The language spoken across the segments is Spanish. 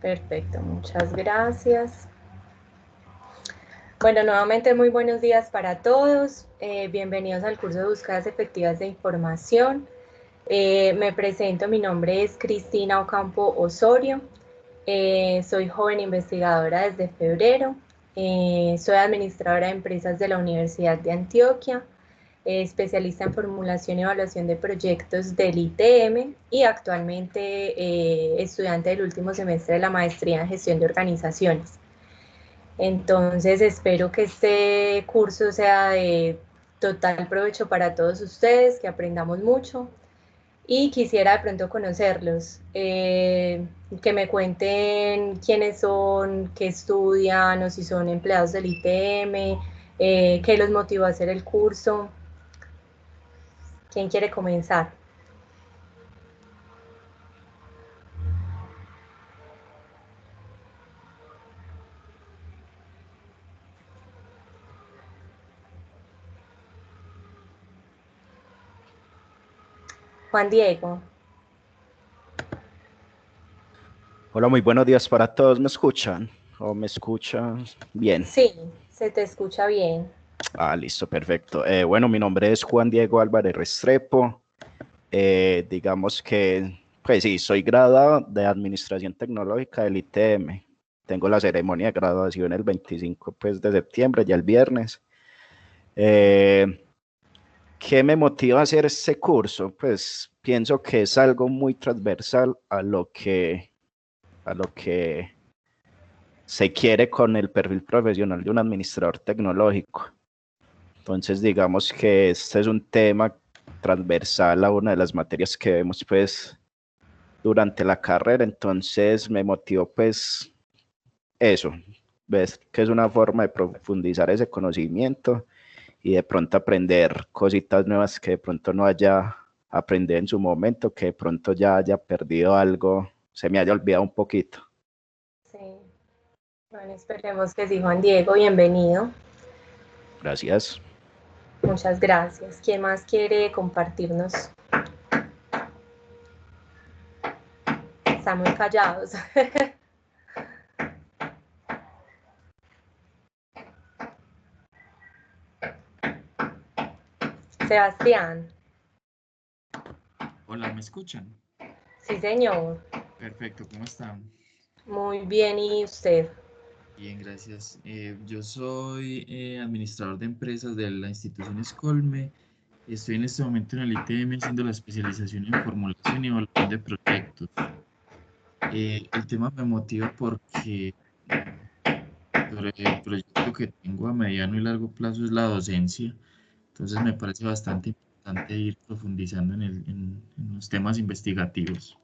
Perfecto, muchas gracias. Bueno, nuevamente muy buenos días para todos. Bienvenidos al curso de búsquedas efectivas de información. Me presento, mi nombre es Cristina Ocampo Osorio. Soy joven investigadora desde febrero. Soy administradora de empresas de la Universidad de Antioquia, especialista en formulación y evaluación de proyectos del ITM y actualmente estudiante del último semestre de la maestría en gestión de organizaciones. Entonces espero que este curso sea de total provecho para todos ustedes, que aprendamos mucho y quisiera de pronto conocerlos, que me cuenten quiénes son, qué estudian o si son empleados del ITM, qué los motivó a hacer el curso. ¿Quién quiere comenzar? Juan Diego. Hola, muy buenos días para todos. ¿Me escuchan? ¿O me escuchan bien? Sí, se te escucha bien. Listo, perfecto. Bueno, mi nombre es Juan Diego Álvarez Restrepo. Digamos que, pues sí, soy graduado de Administración Tecnológica del ITM. Tengo la ceremonia de graduación el 25 pues, de septiembre, ya el viernes. ¿Qué me motiva a hacer este curso? Pues pienso que es algo muy transversal a lo que se quiere con el perfil profesional de un administrador tecnológico. Entonces, digamos que este es un tema transversal a una de las materias que vemos pues durante la carrera, entonces me motivó pues eso, ves que es una forma de profundizar ese conocimiento y de pronto aprender cositas nuevas que de pronto no haya aprendido en su momento, que de pronto ya haya perdido algo, se me haya olvidado un poquito. Sí, bueno, esperemos que sí, Juan Diego, bienvenido. Gracias. Muchas gracias. ¿Quién más quiere compartirnos? Están muy callados. Sebastián. Hola, ¿me escuchan? Sí, señor. Perfecto, ¿cómo están? Muy bien, ¿y usted? Bien, gracias. Yo soy administrador de empresas de la institución Escolme. Estoy en este momento en el ITM haciendo la especialización en formulación y evaluación de proyectos. El tema me motiva porque sobre el proyecto que tengo a mediano y largo plazo es la docencia. Entonces me parece bastante importante ir profundizando en los temas investigativos.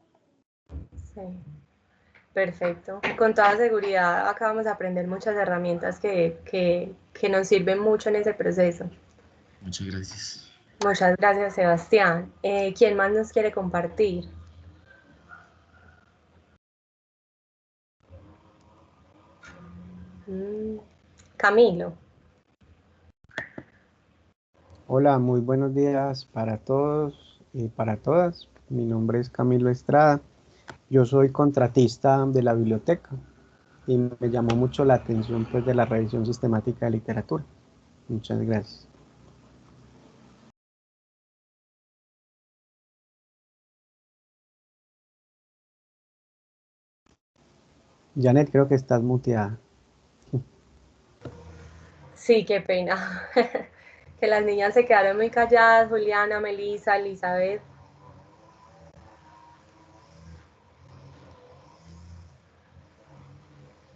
Sí, perfecto. Con toda seguridad acá vamos a aprender muchas herramientas que nos sirven mucho en ese proceso. Muchas gracias. Muchas gracias, Sebastián. ¿Quién más nos quiere compartir? Camilo. Hola, muy buenos días para todos y para todas. Mi nombre es Camilo Estrada. Yo soy contratista de la biblioteca y me llamó mucho la atención pues de la revisión sistemática de literatura. Muchas gracias. Janet, creo que estás muteada. Sí, qué pena. Que las niñas se quedaron muy calladas, Juliana, Melissa, Elizabeth.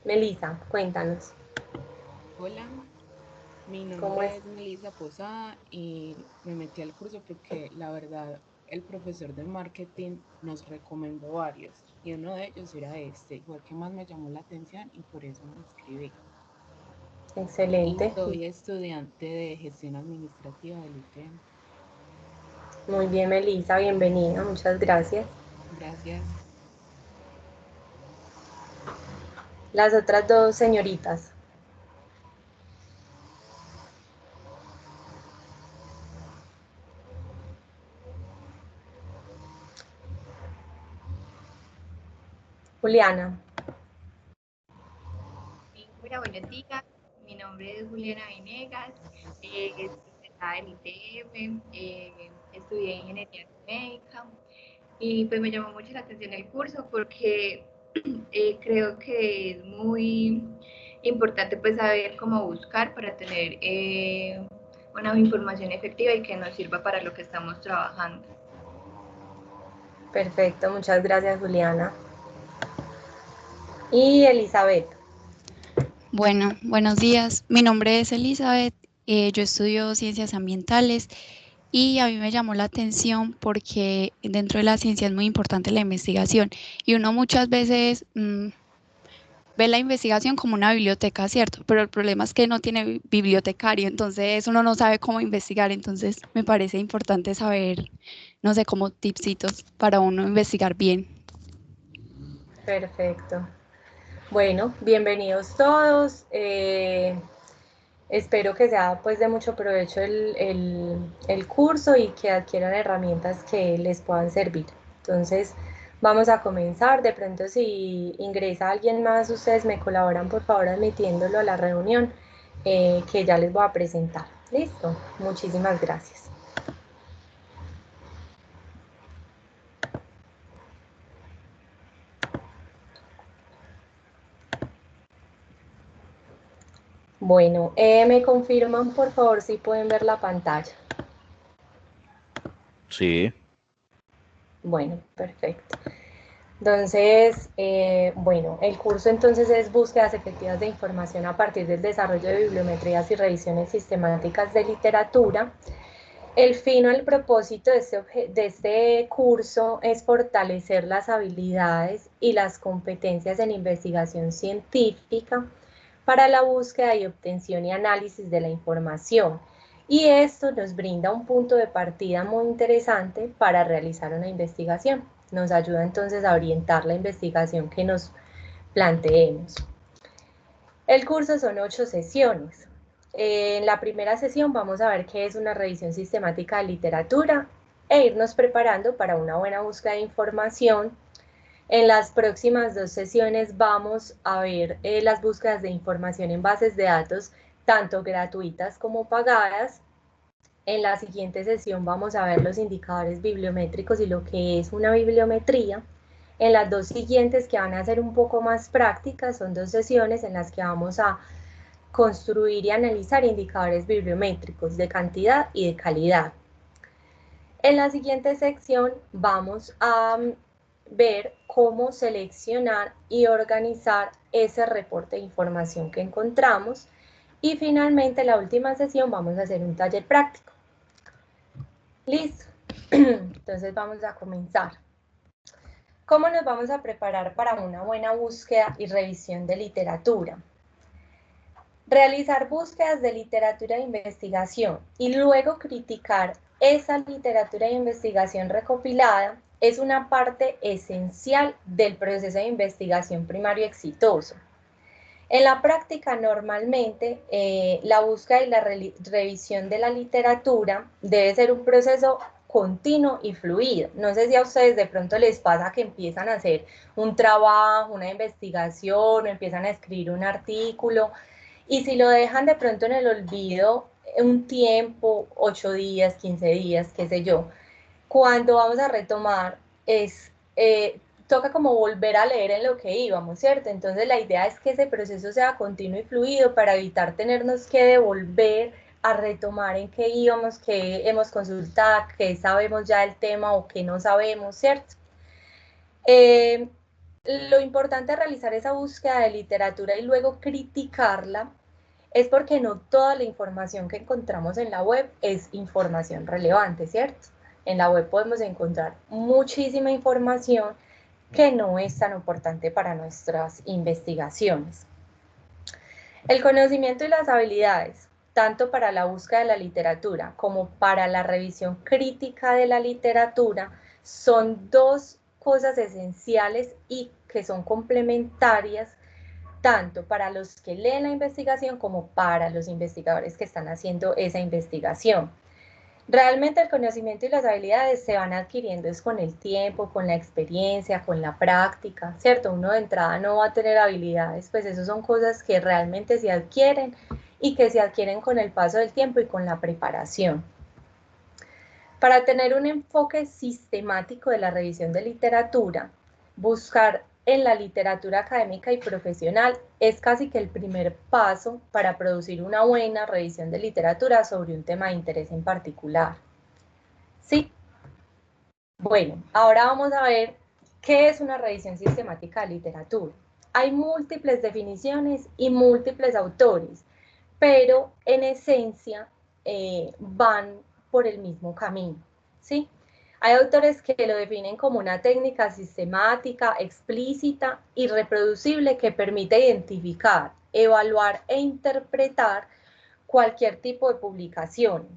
Melissa, cuéntanos. Hola, mi ¿Cómo es? nombre es Melissa Posada y me metí al curso porque la verdad el profesor de marketing nos recomendó varios y uno de ellos era este, igual que más me llamó la atención y por eso me inscribí. Y Excelente. soy estudiante de gestión administrativa del ITM. Muy bien, Melissa, bienvenida, muchas gracias. Gracias. Las otras dos señoritas. Juliana. buenos días. Mi nombre es Juliana Venegas, estoy egresada del ITM, estudié ingeniería médica y pues me llamó mucho la atención el curso porque creo que es muy importante pues saber cómo buscar para tener una información efectiva y que nos sirva para lo que estamos trabajando. Perfecto, muchas gracias Juliana. Y Elizabeth. Bueno, buenos días. Mi nombre es Elizabeth. Yo estudio ciencias ambientales y a mí me llamó la atención porque dentro de la ciencia es muy importante la investigación y uno muchas veces ve la investigación como una biblioteca, ¿cierto? Pero el problema es que no tiene bibliotecario, entonces uno no sabe cómo investigar, entonces me parece importante saber, no sé, como tipsitos para uno investigar bien. Perfecto. Bueno, bienvenidos todos. Espero que sea pues de mucho provecho el curso y que adquieran herramientas que les puedan servir. Entonces, vamos a comenzar. De pronto, si ingresa alguien más, ustedes me colaboran por favor admitiéndolo a la reunión que ya les voy a presentar. Listo, muchísimas gracias. Bueno, me confirman por favor si pueden ver la pantalla. Sí. Bueno, perfecto. Entonces, bueno, el curso entonces es búsquedas efectivas de información a partir del desarrollo de bibliometrías y revisiones sistemáticas de literatura. El fin o el propósito de este curso es fortalecer las habilidades y las competencias en investigación científica para la búsqueda y obtención y análisis de la información. Y esto nos brinda un punto de partida muy interesante para realizar una investigación. Nos ayuda entonces a orientar la investigación que nos planteemos. El curso son 8 sesiones. En la primera sesión vamos a ver qué es una revisión sistemática de literatura e irnos preparando para una buena búsqueda de información. En las próximas 2 sesiones vamos a ver las búsquedas de información en bases de datos, tanto gratuitas como pagadas. En la siguiente sesión vamos a ver los indicadores bibliométricos y lo que es una bibliometría. En las 2 siguientes, que van a ser un poco más prácticas, son 2 sesiones en las que vamos a construir y analizar indicadores bibliométricos de cantidad y de calidad. En la siguiente sección vamos a ver cómo seleccionar y organizar ese reporte de información que encontramos. Y finalmente, la última sesión, vamos a hacer un taller práctico. Listo. Entonces vamos a comenzar. ¿Cómo nos vamos a preparar para una buena búsqueda y revisión de literatura? Realizar búsquedas de literatura de investigación y luego criticar esa literatura de investigación recopilada es una parte esencial del proceso de investigación primario exitoso. En la práctica, normalmente, la búsqueda y la revisión de la literatura debe ser un proceso continuo y fluido. No sé si a ustedes de pronto les pasa que empiezan a hacer un trabajo, una investigación, o empiezan a escribir un artículo, y si lo dejan de pronto en el olvido un tiempo, 8 días, 15 días, qué sé yo, cuando vamos a retomar toca como volver a leer en lo que íbamos, ¿cierto? Entonces la idea es que ese proceso sea continuo y fluido para evitar tenernos que devolver a retomar en qué íbamos, qué hemos consultado, qué sabemos ya del tema o qué no sabemos, ¿cierto? Lo importante de realizar esa búsqueda de literatura y luego criticarla es porque no toda la información que encontramos en la web es información relevante, ¿cierto? En la web podemos encontrar muchísima información que no es tan importante para nuestras investigaciones. El conocimiento y las habilidades, tanto para la búsqueda de la literatura como para la revisión crítica de la literatura, son 2 cosas esenciales y que son complementarias tanto para los que leen la investigación como para los investigadores que están haciendo esa investigación. Realmente el conocimiento y las habilidades se van adquiriendo es con el tiempo, con la experiencia, con la práctica, ¿cierto? Uno de entrada no va a tener habilidades, pues eso son cosas que realmente se adquieren y que se adquieren con el paso del tiempo y con la preparación. Para tener un enfoque sistemático de la revisión de literatura, buscar en la literatura académica y profesional es casi que el primer paso para producir una buena revisión de literatura sobre un tema de interés en particular. ¿Sí? Bueno, ahora vamos a ver qué es una revisión sistemática de literatura. Hay múltiples definiciones y múltiples autores, pero en esencia van por el mismo camino, ¿sí? Hay autores que lo definen como una técnica sistemática, explícita y reproducible que permite identificar, evaluar e interpretar cualquier tipo de publicaciones.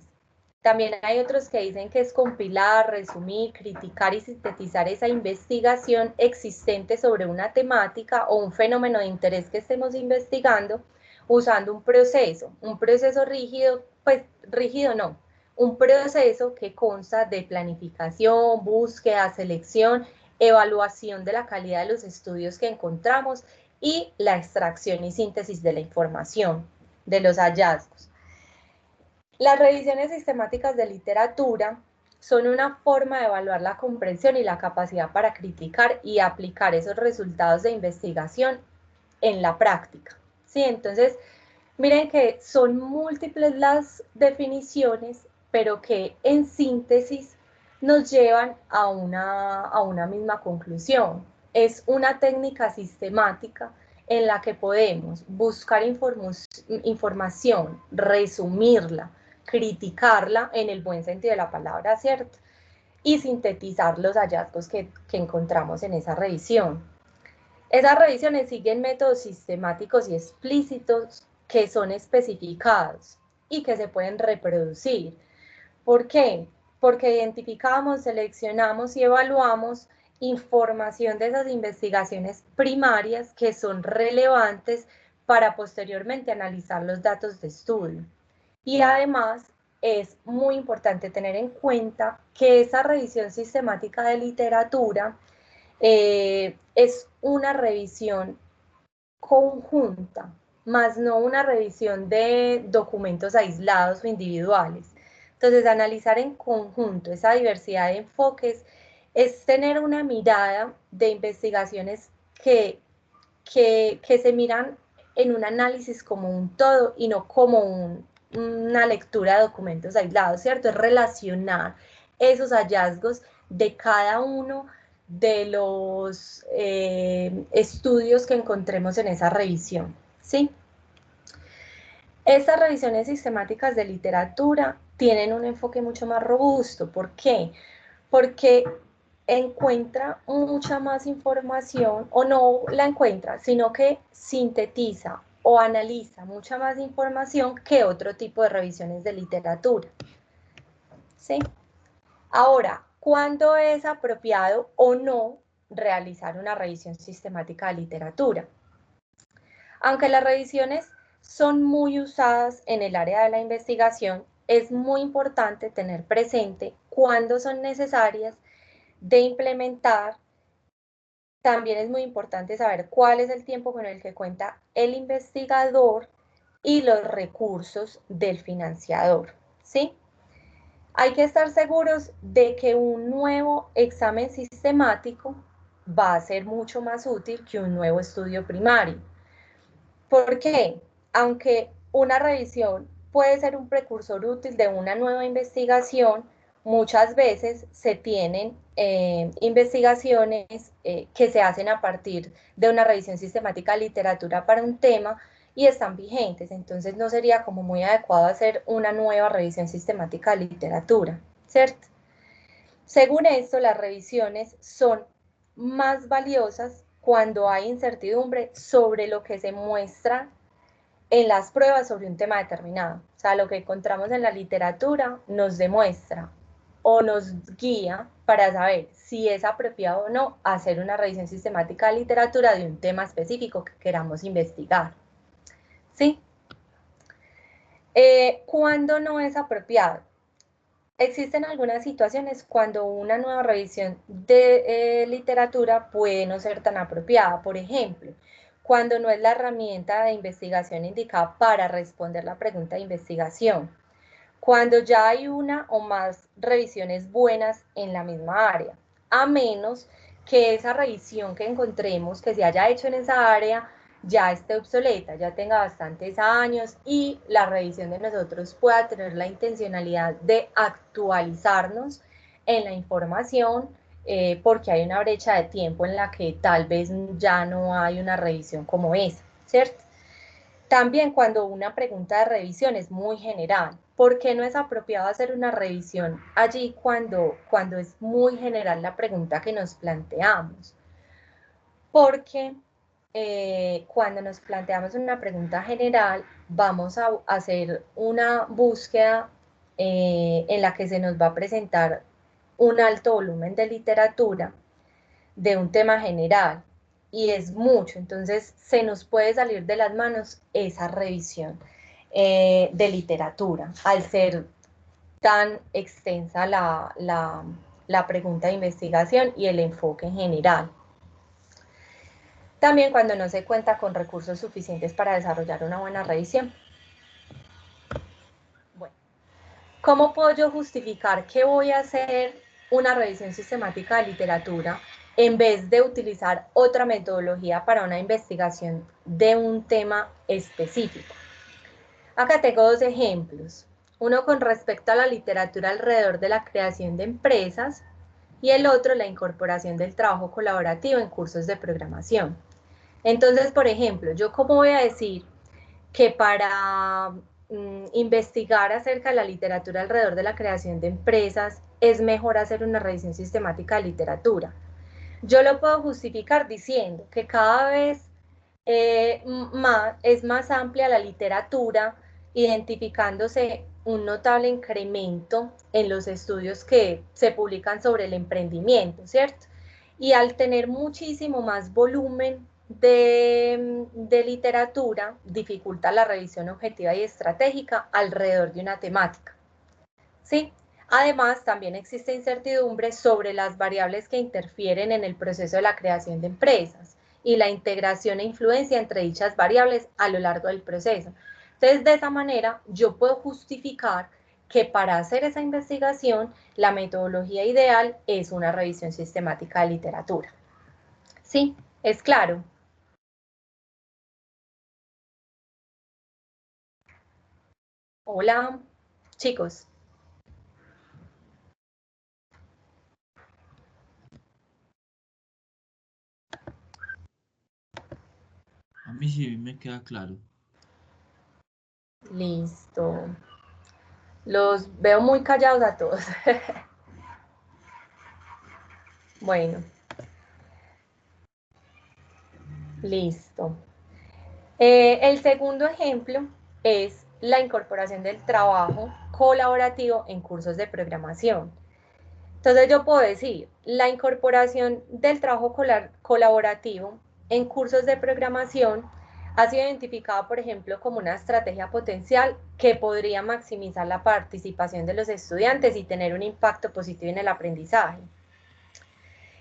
También hay otros que dicen que es compilar, resumir, criticar y sintetizar esa investigación existente sobre una temática o un fenómeno de interés que estemos investigando usando un proceso rígido, pues rígido no, un proceso que consta de planificación, búsqueda, selección, evaluación de la calidad de los estudios que encontramos y la extracción y síntesis de la información, de los hallazgos. Las revisiones sistemáticas de literatura son una forma de evaluar la comprensión y la capacidad para criticar y aplicar esos resultados de investigación en la práctica. ¿Sí? Entonces, miren que son múltiples las definiciones, pero que en síntesis nos llevan a una misma conclusión. Es una técnica sistemática en la que podemos buscar información, resumirla, criticarla en el buen sentido de la palabra, ¿cierto? Y sintetizar los hallazgos que encontramos en esa revisión. Esas revisiones siguen métodos sistemáticos y explícitos que son especificados y que se pueden reproducir. ¿Por qué? Porque identificamos, seleccionamos y evaluamos información de esas investigaciones primarias que son relevantes para posteriormente analizar los datos de estudio. Y además es muy importante tener en cuenta que esa revisión sistemática de literatura es una revisión conjunta, más no una revisión de documentos aislados o individuales. Entonces, analizar en conjunto esa diversidad de enfoques es tener una mirada de investigaciones que se miran en un análisis como un todo y no como una lectura de documentos aislados, ¿cierto? Es relacionar esos hallazgos de cada uno de los estudios que encontremos en esa revisión, ¿sí? Estas revisiones sistemáticas de literatura tienen un enfoque mucho más robusto. ¿Por qué? Porque encuentra mucha más información, o no la encuentra, sino que sintetiza o analiza mucha más información que otro tipo de revisiones de literatura. ¿Sí? Ahora, ¿cuándo es apropiado o no realizar una revisión sistemática de literatura? Aunque las revisiones son muy usadas en el área de la investigación, es muy importante tener presente cuándo son necesarias de implementar. También es muy importante saber cuál es el tiempo con el que cuenta el investigador y los recursos del financiador, ¿sí? Hay que estar seguros de que un nuevo examen sistemático va a ser mucho más útil que un nuevo estudio primario. ¿Por qué? Aunque una revisión puede ser un precursor útil de una nueva investigación, muchas veces se tienen investigaciones que se hacen a partir de una revisión sistemática de literatura para un tema y están vigentes, entonces no sería como muy adecuado hacer una nueva revisión sistemática de literatura, ¿cierto? Según esto, las revisiones son más valiosas cuando hay incertidumbre sobre lo que se muestra en las pruebas sobre un tema determinado. O sea, lo que encontramos en la literatura nos demuestra o nos guía para saber si es apropiado o no hacer una revisión sistemática de literatura de un tema específico que queramos investigar. ¿Sí? ¿Cuándo no es apropiado? existen algunas situaciones cuando una nueva revisión de literatura puede no ser tan apropiada. Por ejemplo, cuando no es la herramienta de investigación indicada para responder la pregunta de investigación. Cuando ya hay una o más revisiones buenas en la misma área, a menos que esa revisión que encontremos que se haya hecho en esa área ya esté obsoleta, ya tenga bastantes años y la revisión de nosotros pueda tener la intencionalidad de actualizarnos en la información porque hay una brecha de tiempo en la que tal vez ya no hay una revisión como esa, ¿cierto? También cuando una pregunta de revisión es muy general, ¿por qué no es apropiado hacer una revisión allí cuando es muy general la pregunta que nos planteamos? Porque cuando nos planteamos una pregunta general, vamos a hacer una búsqueda en la que se nos va a presentar un alto volumen de literatura de un tema general y es mucho, entonces se nos puede salir de las manos esa revisión de literatura al ser tan extensa la pregunta de investigación y el enfoque en general. También cuando no se cuenta con recursos suficientes para desarrollar una buena revisión. Bueno, ¿cómo puedo yo justificar que voy a hacer una revisión sistemática de literatura en vez de utilizar otra metodología para una investigación de un tema específico? Acá tengo dos ejemplos. Uno con respecto a la literatura alrededor de la creación de empresas y el otro la incorporación del trabajo colaborativo en cursos de programación. Entonces, por ejemplo, ¿yo cómo voy a decir que para investigar acerca de la literatura alrededor de la creación de empresas es mejor hacer una revisión sistemática de literatura? Yo lo puedo justificar diciendo que cada vez es más amplia la literatura, identificándose un notable incremento en los estudios que se publican sobre el emprendimiento, ¿cierto? Y al tener muchísimo más volumen de literatura, dificulta la revisión objetiva y estratégica alrededor de una temática, ¿sí? Además, también existe incertidumbre sobre las variables que interfieren en el proceso de la creación de empresas y la integración e influencia entre dichas variables a lo largo del proceso. Entonces, de esa manera, yo puedo justificar que para hacer esa investigación, la metodología ideal es una revisión sistemática de literatura. ¿Sí? ¿Es claro? Hola, chicos. A mí sí me queda claro. Listo. Los veo muy callados a todos. Bueno. Listo. El segundo ejemplo es la incorporación del trabajo colaborativo en cursos de programación. Entonces yo puedo decir, la incorporación del trabajo colaborativo en cursos de programación ha sido identificada, por ejemplo, como una estrategia potencial que podría maximizar la participación de los estudiantes y tener un impacto positivo en el aprendizaje.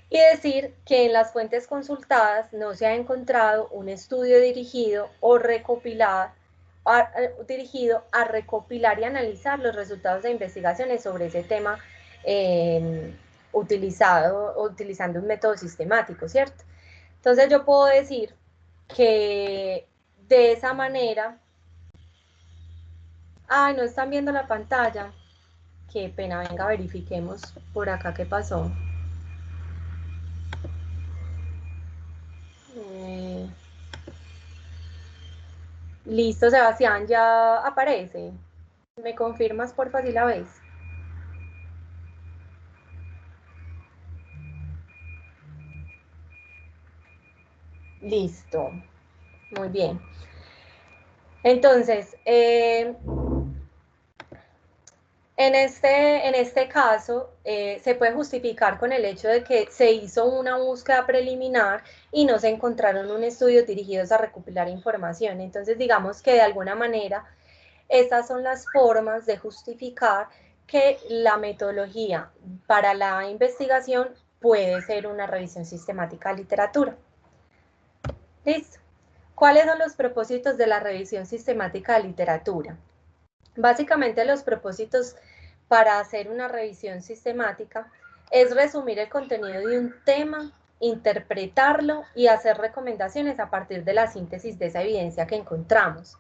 Y decir que en las fuentes consultadas no se ha encontrado un estudio dirigido a recopilar y analizar los resultados de investigaciones sobre ese tema utilizando un método sistemático, ¿cierto? Entonces yo puedo decir que de esa manera... Ay, no están viendo la pantalla. Qué pena, venga, verifiquemos por acá qué pasó. Listo, Sebastián, ya aparece. ¿Me confirmas, porfa, si la ves? Listo. Muy bien. Entonces, en este caso, se puede justificar con el hecho de que se hizo una búsqueda preliminar y no se encontraron un estudio dirigidos a recopilar información. Entonces, digamos que de alguna manera, estas son las formas de justificar que la metodología para la investigación puede ser una revisión sistemática de literatura. ¿Listo? ¿Cuáles son los propósitos de la revisión sistemática de literatura? Básicamente los propósitos para hacer una revisión sistemática es resumir el contenido de un tema, interpretarlo y hacer recomendaciones a partir de la síntesis de esa evidencia que encontramos.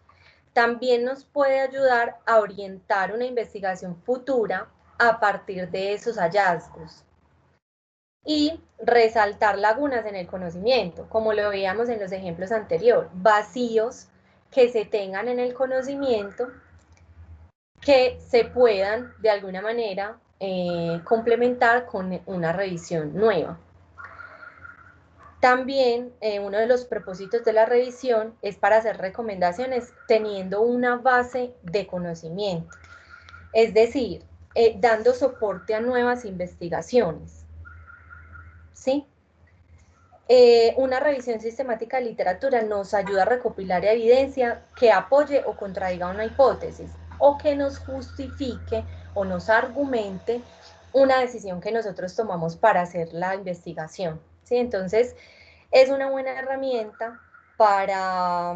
También nos puede ayudar a orientar una investigación futura a partir de esos hallazgos. Y resaltar lagunas en el conocimiento, como lo veíamos en los ejemplos anteriores, vacíos que se tengan en el conocimiento que se puedan de alguna manera complementar con una revisión nueva. También uno de los propósitos de la revisión es para hacer recomendaciones teniendo una base de conocimiento, es decir, dando soporte a nuevas investigaciones. ¿Sí? Una revisión sistemática de literatura nos ayuda a recopilar evidencia que apoye o contradiga una hipótesis o que nos justifique o nos argumente una decisión que nosotros tomamos para hacer la investigación. ¿Sí? Entonces, es una buena herramienta para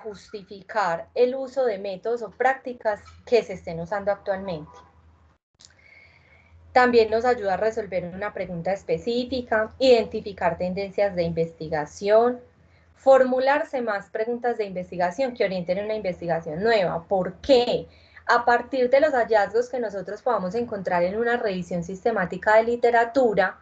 justificar el uso de métodos o prácticas que se estén usando actualmente. También nos ayuda a resolver una pregunta específica, identificar tendencias de investigación, formularse más preguntas de investigación que orienten una investigación nueva. ¿Por qué? A partir de los hallazgos que nosotros podamos encontrar en una revisión sistemática de literatura,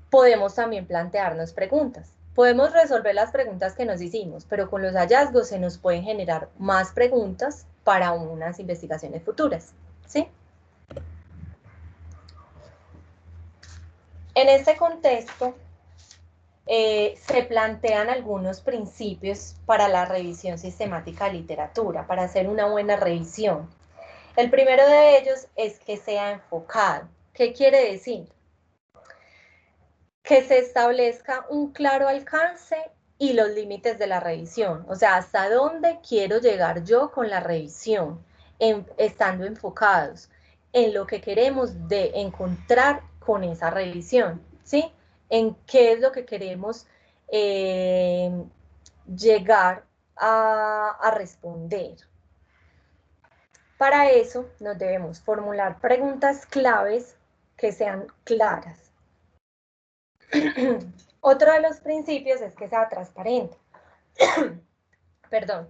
podemos también plantearnos preguntas. Podemos resolver las preguntas que nos hicimos, pero con los hallazgos se nos pueden generar más preguntas para unas investigaciones futuras, ¿sí? En este contexto, se plantean algunos principios para la revisión sistemática de literatura, para hacer una buena revisión. El primero de ellos es que sea enfocado. ¿Qué quiere decir? Que se establezca un claro alcance y los límites de la revisión, o sea, hasta dónde quiero llegar yo con la revisión, estando enfocados en lo que queremos de encontrar con esa revisión, ¿sí? En qué es lo que queremos llegar a responder. Para eso nos debemos formular preguntas claves que sean claras. Otro de los principios es que sea transparente. Perdón.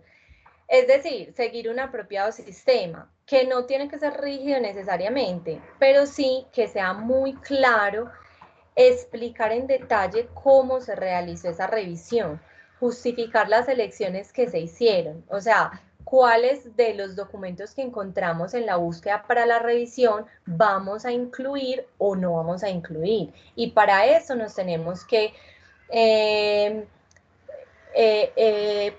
Es decir, seguir un apropiado sistema, que no tiene que ser rígido necesariamente, pero sí que sea muy claro, explicar en detalle cómo se realizó esa revisión, justificar las elecciones que se hicieron, o sea, cuáles de los documentos que encontramos en la búsqueda para la revisión vamos a incluir o no vamos a incluir. Y para eso nos tenemos que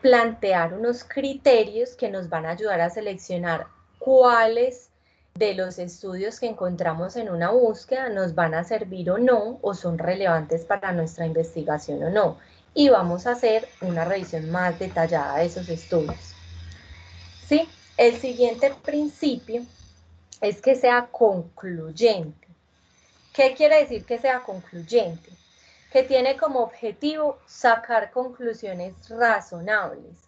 plantear unos criterios que nos van a ayudar a seleccionar cuáles de los estudios que encontramos en una búsqueda nos van a servir o no, o son relevantes para nuestra investigación o no. Y vamos a hacer una revisión más detallada de esos estudios. ¿Sí? El siguiente principio es que sea concluyente. ¿Qué quiere decir que sea concluyente? Que tiene como objetivo sacar conclusiones razonables,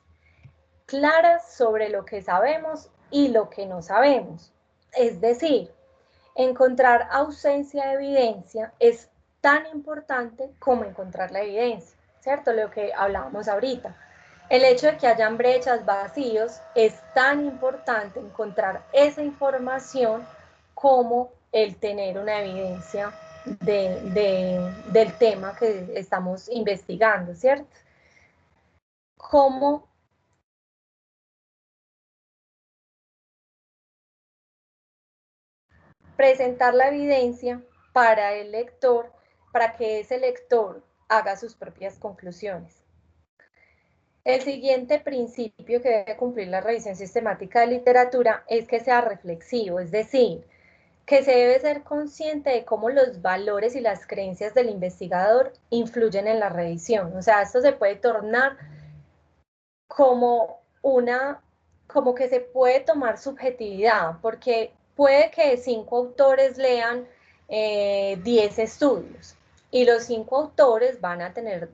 claras sobre lo que sabemos y lo que no sabemos. Es decir, encontrar ausencia de evidencia es tan importante como encontrar la evidencia, ¿cierto? Lo que hablábamos ahorita. El hecho de que hayan brechas, vacíos, es tan importante encontrar esa información como el tener una evidencia del tema que estamos investigando, ¿cierto? ¿Cómo presentar la evidencia para el lector, para que ese lector haga sus propias conclusiones? El siguiente principio que debe cumplir la revisión sistemática de literatura es que sea reflexivo, es decir, que se debe ser consciente de cómo los valores y las creencias del investigador influyen en la revisión. O sea, esto se puede tornar como que se puede tomar subjetividad, porque puede que 5 autores lean 10 estudios y los 5 autores van a tener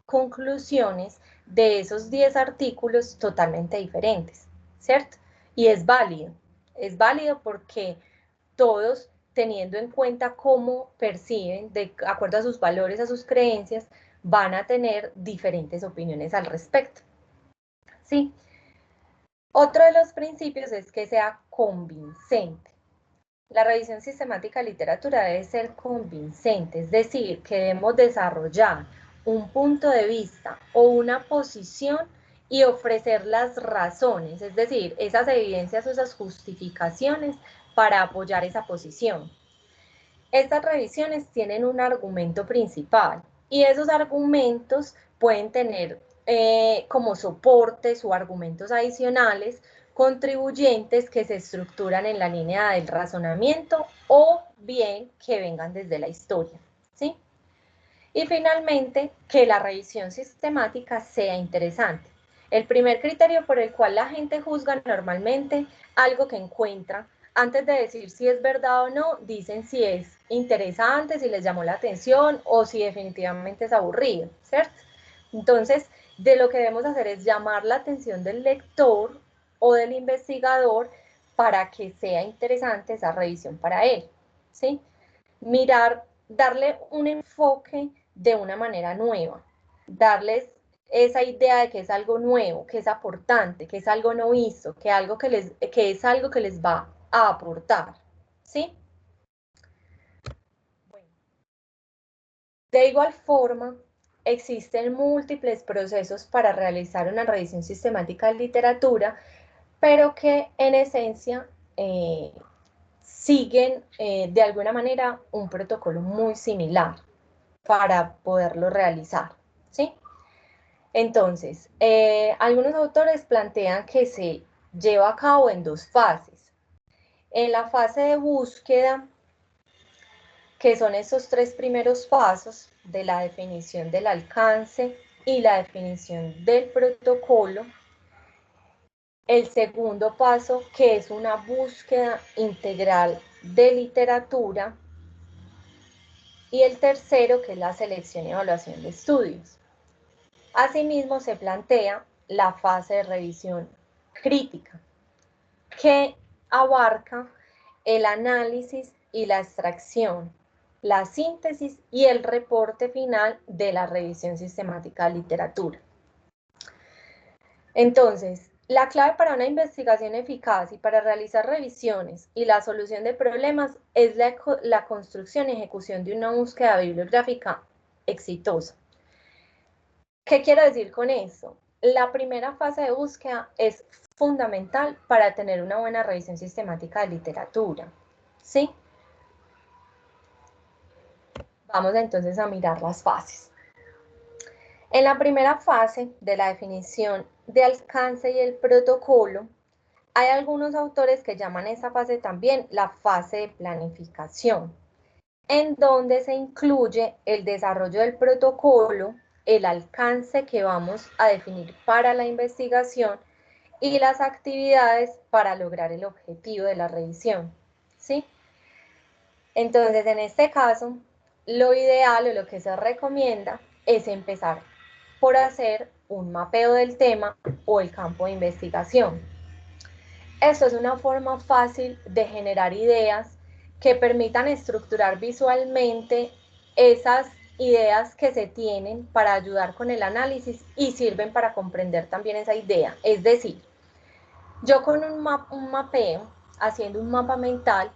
conclusiones de esos 10 artículos totalmente diferentes, ¿cierto? Y es válido porque todos, teniendo en cuenta cómo perciben, de acuerdo a sus valores, a sus creencias, van a tener diferentes opiniones al respecto, ¿sí? Otro de los principios es que sea convincente. La revisión sistemática de literatura debe ser convincente, es decir, que debemos desarrollar un punto de vista o una posición y ofrecer las razones, es decir, esas evidencias o esas justificaciones para apoyar esa posición. Estas revisiones tienen un argumento principal y esos argumentos pueden tener como soportes o argumentos adicionales contribuyentes que se estructuran en la línea del razonamiento o bien que vengan desde la historia, ¿sí? Y finalmente, que la revisión sistemática sea interesante. El primer criterio por el cual la gente juzga normalmente algo que encuentra, antes de decir si es verdad o no, dicen si es interesante, si les llamó la atención o si definitivamente es aburrido, ¿cierto? Entonces, de lo que debemos hacer es llamar la atención del lector o del investigador para que sea interesante esa revisión para él, ¿sí? Mirar, darle un enfoque de una manera nueva, darles esa idea de que es algo nuevo, que es aportante, que es algo no visto, que es algo que les va a aportar, ¿sí? Bueno. De igual forma, existen múltiples procesos para realizar una revisión sistemática de literatura, pero que en esencia siguen de alguna manera un protocolo muy similar para poderlo realizar, ¿sí? Entonces, algunos autores plantean que se lleva a cabo en 2 fases. En la fase de búsqueda, que son esos 3 primeros pasos de la definición del alcance y la definición del protocolo. El segundo paso, que es una búsqueda integral de literatura. Y el tercero, que es la selección y evaluación de estudios. Asimismo, se plantea la fase de revisión crítica, que abarca el análisis y la extracción, la síntesis y el reporte final de la revisión sistemática de literatura. Entonces, la clave para una investigación eficaz y para realizar revisiones y la solución de problemas es la construcción y ejecución de una búsqueda bibliográfica exitosa. ¿Qué quiero decir con eso? La primera fase de búsqueda es fundamental para tener una buena revisión sistemática de literatura, ¿sí? Vamos entonces a mirar las fases. En la primera fase de la definición de alcance y el protocolo, hay algunos autores que llaman esta fase también la fase de planificación, en donde se incluye el desarrollo del protocolo, el alcance que vamos a definir para la investigación y las actividades para lograr el objetivo de la revisión, ¿sí? Entonces, en este caso, lo ideal o lo que se recomienda es empezar por hacer un mapeo del tema o el campo de investigación. Esto es una forma fácil de generar ideas que permitan estructurar visualmente esas ideas que se tienen para ayudar con el análisis y sirven para comprender también esa idea. Es decir, yo con un mapeo, haciendo un mapa mental,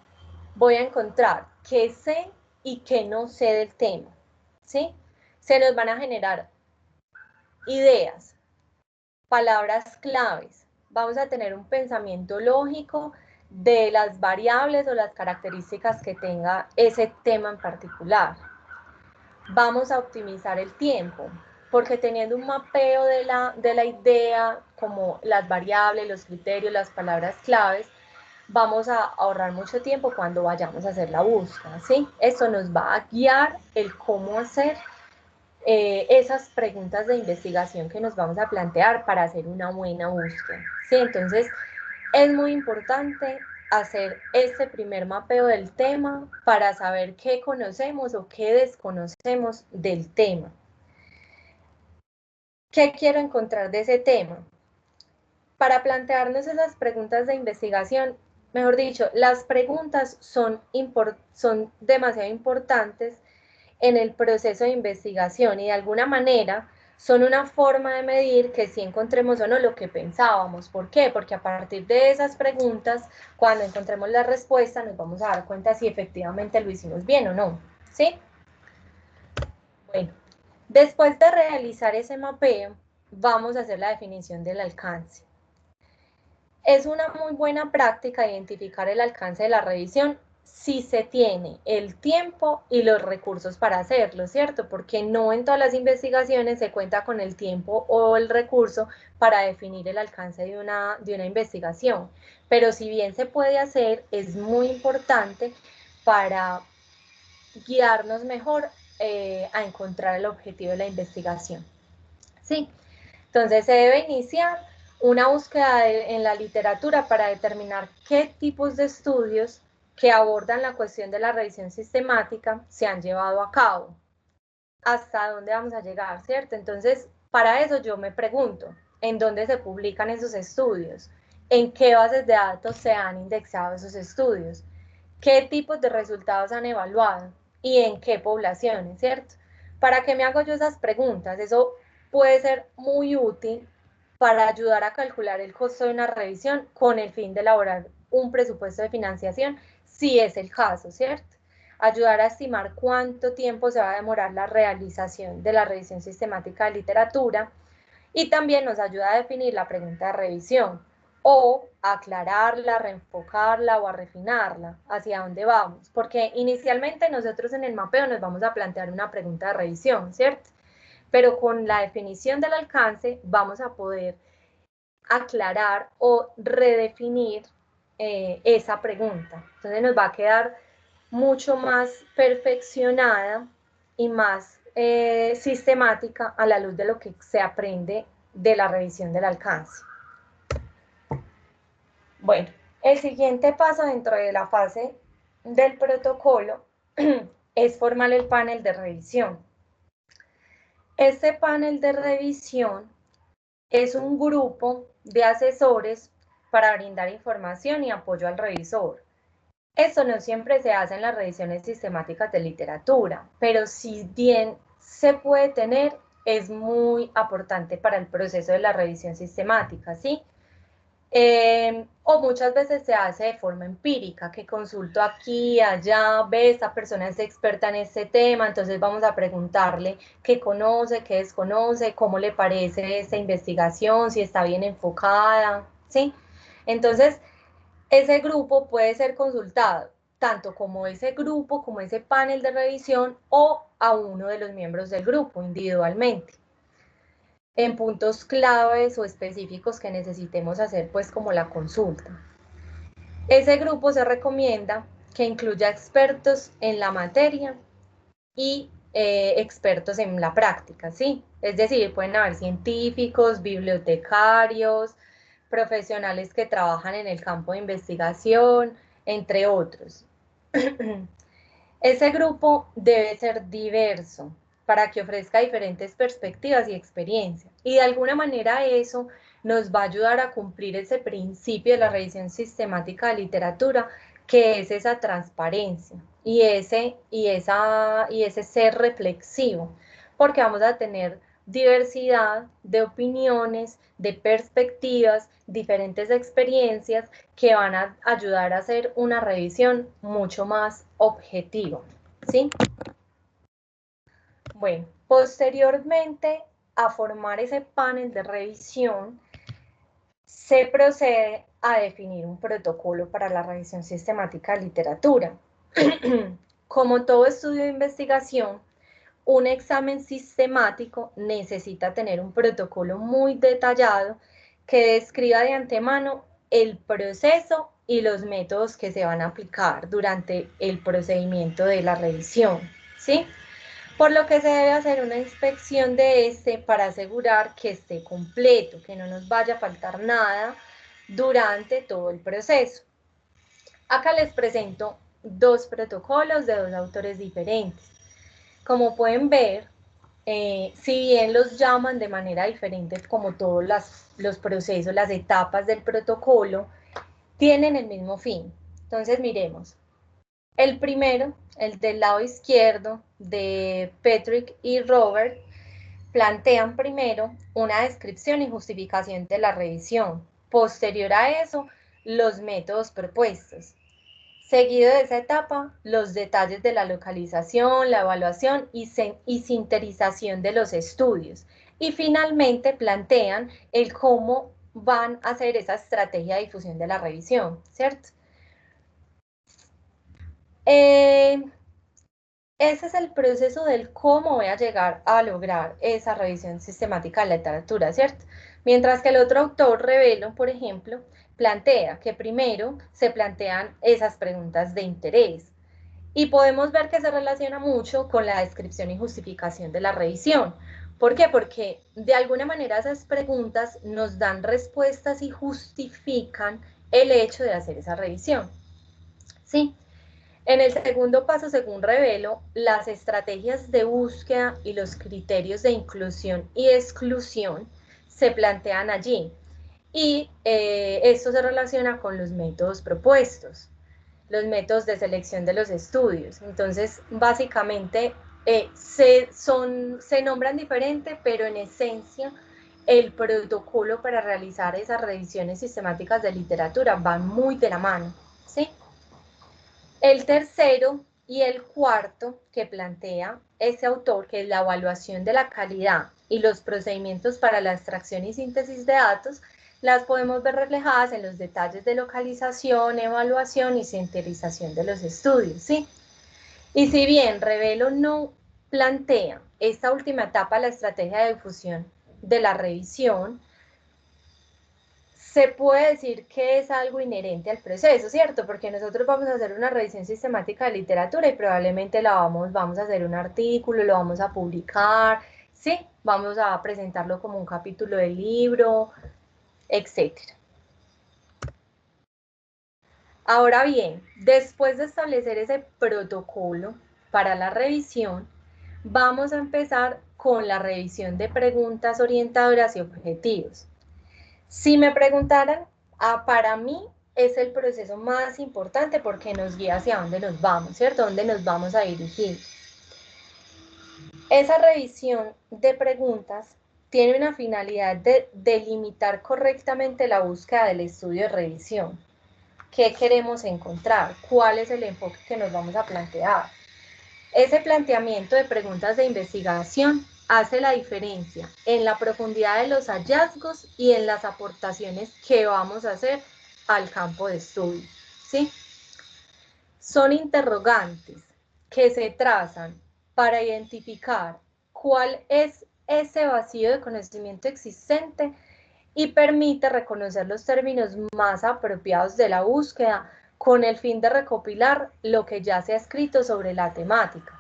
voy a encontrar qué sé y qué no sé del tema, ¿sí? Se nos van a generar ideas, palabras claves. Vamos a tener un pensamiento lógico de las variables o las características que tenga ese tema en particular. Vamos a optimizar el tiempo, porque teniendo un mapeo de la idea, como las variables, los criterios, las palabras claves, vamos a ahorrar mucho tiempo cuando vayamos a hacer la búsqueda, ¿sí? Eso nos va a guiar el cómo hacer esas preguntas de investigación que nos vamos a plantear para hacer una buena búsqueda, ¿sí? Entonces, es muy importante hacer este primer mapeo del tema para saber qué conocemos o qué desconocemos del tema. ¿Qué quiero encontrar de ese tema? Para plantearnos esas preguntas de investigación, mejor dicho, las preguntas son demasiado importantes en el proceso de investigación y de alguna manera son una forma de medir que si encontremos o no lo que pensábamos. ¿Por qué? Porque a partir de esas preguntas, cuando encontremos la respuesta, nos vamos a dar cuenta si efectivamente lo hicimos bien o no. ¿Sí? Bueno, después de realizar ese mapeo, vamos a hacer la definición del alcance. Es una muy buena práctica identificar el alcance de la revisión si se tiene el tiempo y los recursos para hacerlo, ¿cierto? Porque no en todas las investigaciones se cuenta con el tiempo o el recurso para definir el alcance de una investigación. Pero si bien se puede hacer, es muy importante para guiarnos mejor a encontrar el objetivo de la investigación. ¿Sí? Entonces se debe iniciar una búsqueda en la literatura para determinar qué tipos de estudios que abordan la cuestión de la revisión sistemática se han llevado a cabo. ¿Hasta dónde vamos a llegar, cierto? Entonces, para eso yo me pregunto, ¿en dónde se publican esos estudios? ¿En qué bases de datos se han indexado esos estudios? ¿Qué tipos de resultados han evaluado? ¿Y en qué poblaciones, cierto? ¿Para qué me hago yo esas preguntas? Eso puede ser muy útil para ayudar a calcular el costo de una revisión con el fin de elaborar un presupuesto de financiación, si es el caso, ¿cierto? Ayudar a estimar cuánto tiempo se va a demorar la realización de la revisión sistemática de literatura y también nos ayuda a definir la pregunta de revisión o aclararla, reenfocarla o a refinarla, hacia dónde vamos, porque inicialmente nosotros en el mapeo nos vamos a plantear una pregunta de revisión, ¿cierto? Pero con la definición del alcance vamos a poder aclarar o redefinir esa pregunta. Entonces nos va a quedar mucho más perfeccionada y más sistemática a la luz de lo que se aprende de la revisión del alcance. Bueno, el siguiente paso dentro de la fase del protocolo es formar el panel de revisión. Este panel de revisión es un grupo de asesores para brindar información y apoyo al revisor. Esto no siempre se hace en las revisiones sistemáticas de literatura, pero si bien se puede tener, es muy aportante para el proceso de la revisión sistemática, ¿sí? O muchas veces se hace de forma empírica, que consulto aquí, allá, ve, esta persona es experta en este tema, entonces vamos a preguntarle qué conoce, qué desconoce, cómo le parece esta investigación, si está bien enfocada, ¿sí? Entonces, ese grupo puede ser consultado, tanto como ese grupo, como ese panel de revisión, o a uno de los miembros del grupo individualmente, en puntos claves o específicos que necesitemos hacer, pues como la consulta. Ese grupo se recomienda que incluya expertos en la materia y expertos en la práctica, ¿sí? Es decir, pueden haber científicos, bibliotecarios, profesionales que trabajan en el campo de investigación, entre otros. Ese grupo debe ser diverso para que ofrezca diferentes perspectivas y experiencias. Y de alguna manera eso nos va a ayudar a cumplir ese principio de la revisión sistemática de literatura, que es esa transparencia y ese ser reflexivo, porque vamos a tener diversidad de opiniones, de perspectivas, diferentes experiencias que van a ayudar a hacer una revisión mucho más objetiva, ¿sí? Bueno, posteriormente a formar ese panel de revisión, se procede a definir un protocolo para la revisión sistemática de literatura. Como todo estudio de investigación, un examen sistemático necesita tener un protocolo muy detallado que describa de antemano el proceso y los métodos que se van a aplicar durante el procedimiento de la revisión, ¿sí? Por lo que se debe hacer una inspección de este para asegurar que esté completo, que no nos vaya a faltar nada durante todo el proceso. Acá les presento dos protocolos de dos autores diferentes. Como pueden ver, si bien los llaman de manera diferente como todos los procesos, las etapas del protocolo, tienen el mismo fin. Entonces miremos. El primero, el del lado izquierdo de Patrick y Robert, plantean primero una descripción y justificación de la revisión. Posterior a eso, los métodos propuestos. Seguido de esa etapa, los detalles de la localización, la evaluación y sintetización de los estudios. Y finalmente plantean el cómo van a hacer esa estrategia de difusión de la revisión, ¿cierto? Ese es el proceso del cómo voy a llegar a lograr esa revisión sistemática de la literatura, ¿cierto? Mientras que el otro autor, Revelo, por ejemplo, plantea que primero se plantean esas preguntas de interés. Y podemos ver que se relaciona mucho con la descripción y justificación de la revisión. ¿Por qué? Porque de alguna manera esas preguntas nos dan respuestas y justifican el hecho de hacer esa revisión. ¿Sí? En el segundo paso, según Revelo, las estrategias de búsqueda y los criterios de inclusión y exclusión se plantean allí. Y esto se relaciona con los métodos propuestos, los métodos de selección de los estudios. Entonces, básicamente, se nombran diferente, pero en esencia, el protocolo para realizar esas revisiones sistemáticas de literatura van muy de la mano, ¿sí? El tercero y el cuarto que plantea ese autor, que es la evaluación de la calidad y los procedimientos para la extracción y síntesis de datos, las podemos ver reflejadas en los detalles de localización, evaluación y sintetización de los estudios, ¿sí? Y si bien Revelo no plantea esta última etapa, la estrategia de difusión de la revisión, se puede decir que es algo inherente al proceso, ¿cierto? Porque nosotros vamos a hacer una revisión sistemática de literatura y probablemente vamos a hacer un artículo, lo vamos a publicar, ¿sí? Vamos a presentarlo como un capítulo del libro, etc. Ahora bien, después de establecer ese protocolo para la revisión, vamos a empezar con la revisión de preguntas orientadoras y objetivos. Si me preguntaran, para mí es el proceso más importante porque nos guía hacia dónde nos vamos, ¿cierto? ¿Dónde nos vamos a dirigir? Esa revisión de preguntas tiene una finalidad de delimitar correctamente la búsqueda del estudio de revisión. ¿Qué queremos encontrar? ¿Cuál es el enfoque que nos vamos a plantear? Ese planteamiento de preguntas de investigación hace la diferencia en la profundidad de los hallazgos y en las aportaciones que vamos a hacer al campo de estudio, ¿sí? Son interrogantes que se trazan para identificar cuál es ese vacío de conocimiento existente y permite reconocer los términos más apropiados de la búsqueda con el fin de recopilar lo que ya se ha escrito sobre la temática.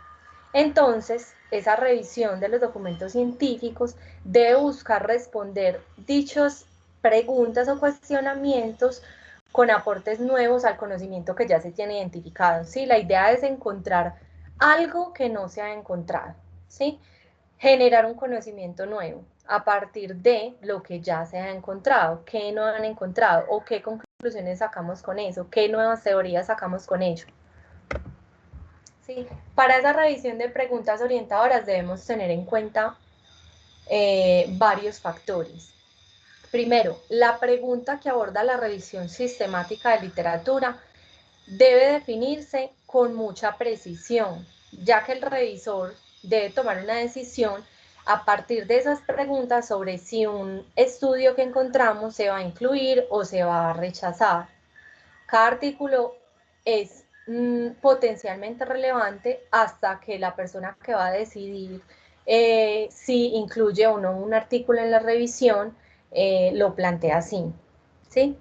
Entonces, esa revisión de los documentos científicos debe buscar responder dichas preguntas o cuestionamientos con aportes nuevos al conocimiento que ya se tiene identificado, ¿sí? La idea es encontrar algo que no se ha encontrado, ¿sí? Generar un conocimiento nuevo a partir de lo que ya se ha encontrado, qué no han encontrado o qué conclusiones sacamos con eso, qué nuevas teorías sacamos con ello. ¿Sí? Para esa revisión de preguntas orientadoras debemos tener en cuenta varios factores. Primero, la pregunta que aborda la revisión sistemática de literatura debe definirse con mucha precisión, ya que el revisor debe tomar una decisión a partir de esas preguntas sobre si un estudio que encontramos se va a incluir o se va a rechazar. Cada artículo es potencialmente relevante hasta que la persona que va a decidir si incluye o no un artículo en la revisión lo plantea así, ¿sí?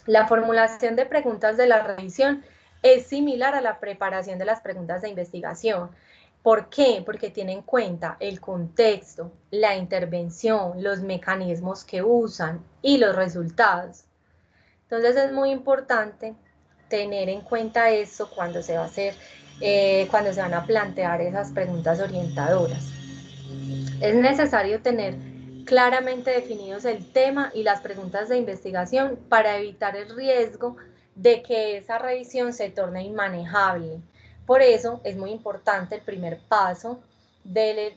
La formulación de preguntas de la revisión es similar a la preparación de las preguntas de investigación. ¿Por qué? Porque tiene en cuenta el contexto, la intervención, los mecanismos que usan y los resultados. Entonces es muy importante tener en cuenta eso cuando se va a hacer, cuando se van a plantear esas preguntas orientadoras. Es necesario tener claramente definidos el tema y las preguntas de investigación para evitar el riesgo de que esa revisión se torne inmanejable. Por eso es muy importante el primer paso de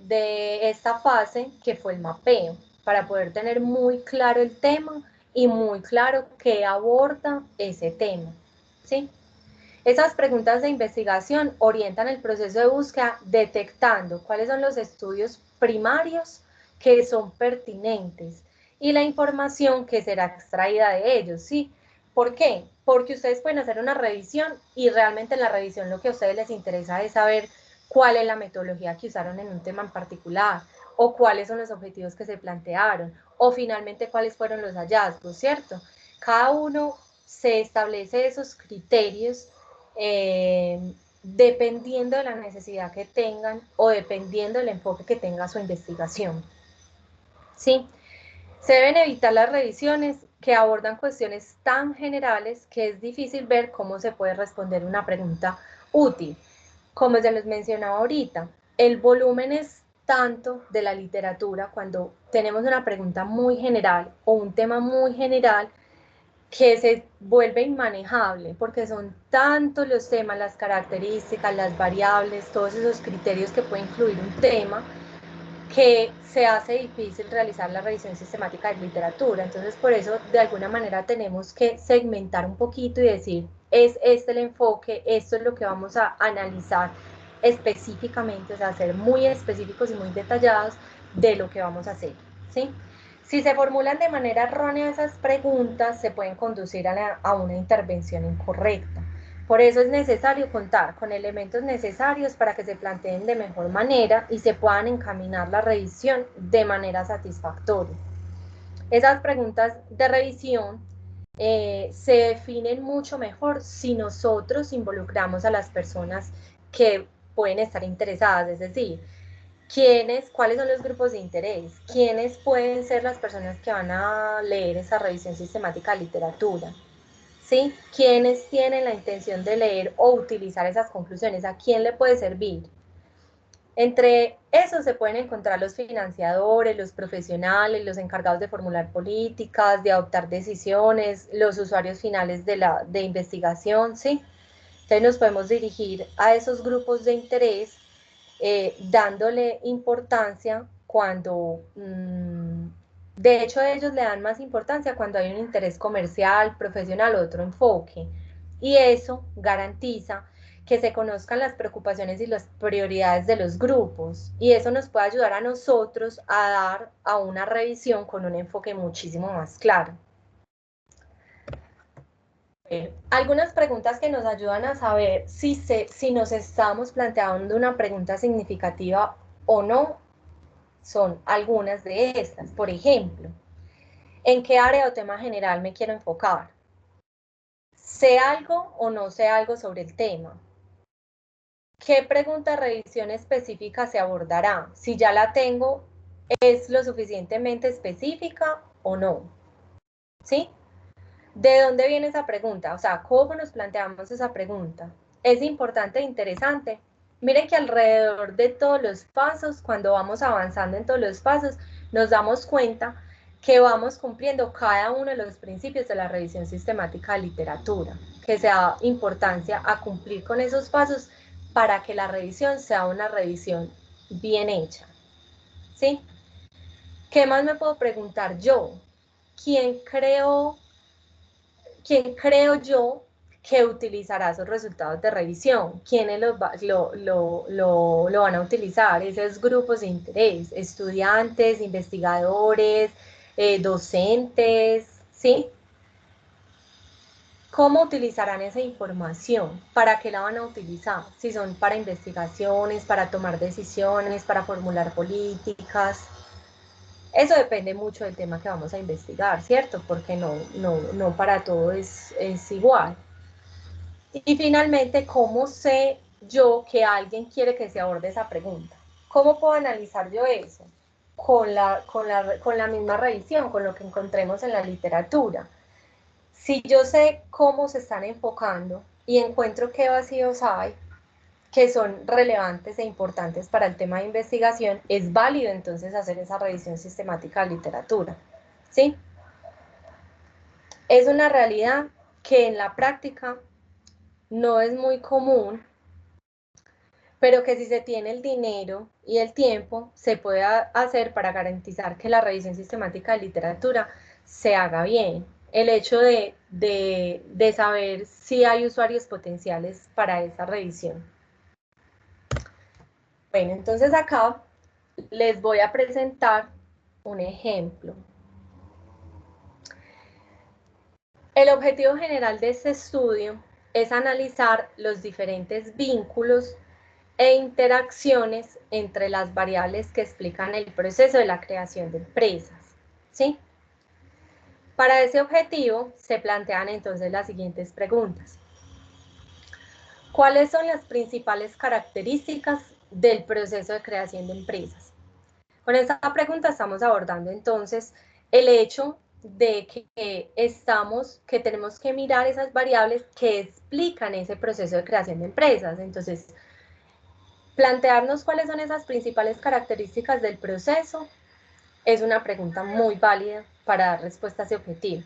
esta fase, que fue el mapeo, para poder tener muy claro el tema y muy claro qué aborda ese tema, ¿sí? Esas preguntas de investigación orientan el proceso de búsqueda detectando cuáles son los estudios primarios que son pertinentes y la información que será extraída de ellos, ¿sí? ¿Por qué? Porque ustedes pueden hacer una revisión y realmente en la revisión lo que a ustedes les interesa es saber cuál es la metodología que usaron en un tema en particular, o cuáles son los objetivos que se plantearon, o finalmente cuáles fueron los hallazgos, ¿cierto? Cada uno se establece esos criterios dependiendo de la necesidad que tengan o dependiendo del enfoque que tenga su investigación. ¿Sí? Se deben evitar las revisiones que abordan cuestiones tan generales que es difícil ver cómo se puede responder una pregunta útil. Como ya les mencionaba ahorita, el volumen es tanto de la literatura cuando tenemos una pregunta muy general o un tema muy general que se vuelve inmanejable porque son tantos los temas, las características, las variables, todos esos criterios que puede incluir un tema, que se hace difícil realizar la revisión sistemática de literatura. Entonces, por eso, de alguna manera, tenemos que segmentar un poquito y decir, es este el enfoque, esto es lo que vamos a analizar específicamente, o sea, ser muy específicos y muy detallados de lo que vamos a hacer, ¿sí? Si se formulan de manera errónea esas preguntas, se pueden conducir a una intervención incorrecta. Por eso es necesario contar con elementos necesarios para que se planteen de mejor manera y se puedan encaminar la revisión de manera satisfactoria. Esas preguntas de revisión se definen mucho mejor si nosotros involucramos a las personas que pueden estar interesadas, es decir, cuáles son los grupos de interés, quiénes pueden ser las personas que van a leer esa revisión sistemática de literatura, ¿sí? ¿Quiénes tienen la intención de leer o utilizar esas conclusiones? ¿A quién le puede servir? Entre esos se pueden encontrar los financiadores, los profesionales, los encargados de formular políticas, de adoptar decisiones, los usuarios finales de investigación, ¿sí? Entonces nos podemos dirigir a esos grupos de interés dándole importancia cuando, de hecho ellos le dan más importancia cuando hay un interés comercial, profesional, otro enfoque, y eso garantiza que se conozcan las preocupaciones y las prioridades de los grupos, y eso nos puede ayudar a nosotros a dar a una revisión con un enfoque muchísimo más claro. Algunas preguntas que nos ayudan a saber si nos estamos planteando una pregunta significativa o no son algunas de estas. Por ejemplo, ¿en qué área o tema general me quiero enfocar? ¿Sé algo o no sé algo sobre el tema? ¿Qué pregunta de revisión específica se abordará? Si ya la tengo, ¿es lo suficientemente específica o no? ¿Sí? ¿De dónde viene esa pregunta? O sea, ¿cómo nos planteamos esa pregunta? Es importante e interesante. Miren que alrededor de todos los pasos, cuando vamos avanzando en todos los pasos, nos damos cuenta que vamos cumpliendo cada uno de los principios de la revisión sistemática de literatura, que se da importancia a cumplir con esos pasos para que la revisión sea una revisión bien hecha. ¿Sí? ¿Qué más me puedo preguntar yo? ¿Quién creo yo que utilizará esos resultados de revisión? ¿Quiénes lo van a utilizar? Esos grupos de interés, estudiantes, investigadores, docentes, ¿sí? ¿Cómo utilizarán esa información? ¿Para qué la van a utilizar? Si son para investigaciones, para tomar decisiones, para formular políticas. Eso depende mucho del tema que vamos a investigar, ¿cierto? Porque no para todo es igual. Y finalmente, ¿cómo sé yo que alguien quiere que se aborde esa pregunta? ¿Cómo puedo analizar yo eso? Con la misma revisión, con lo que encontremos en la literatura. Si yo sé cómo se están enfocando y encuentro qué vacíos hay que son relevantes e importantes para el tema de investigación, es válido entonces hacer esa revisión sistemática de literatura, ¿sí? Es una realidad que en la práctica no es muy común, pero que si se tiene el dinero y el tiempo, se puede hacer para garantizar que la revisión sistemática de literatura se haga bien. El hecho de saber si hay usuarios potenciales para esa revisión. Bueno, entonces acá les voy a presentar un ejemplo. El objetivo general de este estudio es analizar los diferentes vínculos e interacciones entre las variables que explican el proceso de la creación de empresas, ¿sí? Para ese objetivo se plantean entonces las siguientes preguntas. ¿Cuáles son las principales características del proceso de creación de empresas? Con esta pregunta estamos abordando entonces el hecho de que tenemos que mirar esas variables que explican ese proceso de creación de empresas. Entonces, plantearnos cuáles son esas principales características del proceso es una pregunta muy válida para dar respuesta a ese objetivo.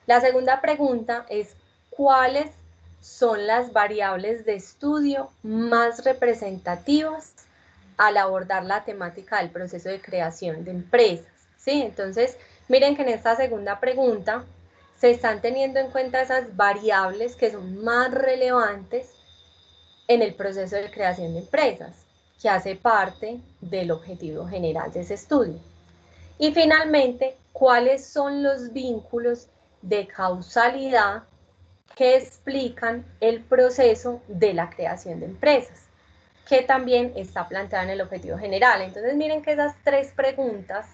La segunda pregunta es cuáles son las variables de estudio más representativas al abordar la temática del proceso de creación de empresas, ¿sí? Entonces, miren que en esta segunda pregunta se están teniendo en cuenta esas variables que son más relevantes en el proceso de creación de empresas, que hace parte del objetivo general de ese estudio. Y finalmente, ¿cuáles son los vínculos de causalidad que explican el proceso de la creación de empresas, que también está planteada en el objetivo general? Entonces, miren que esas tres preguntas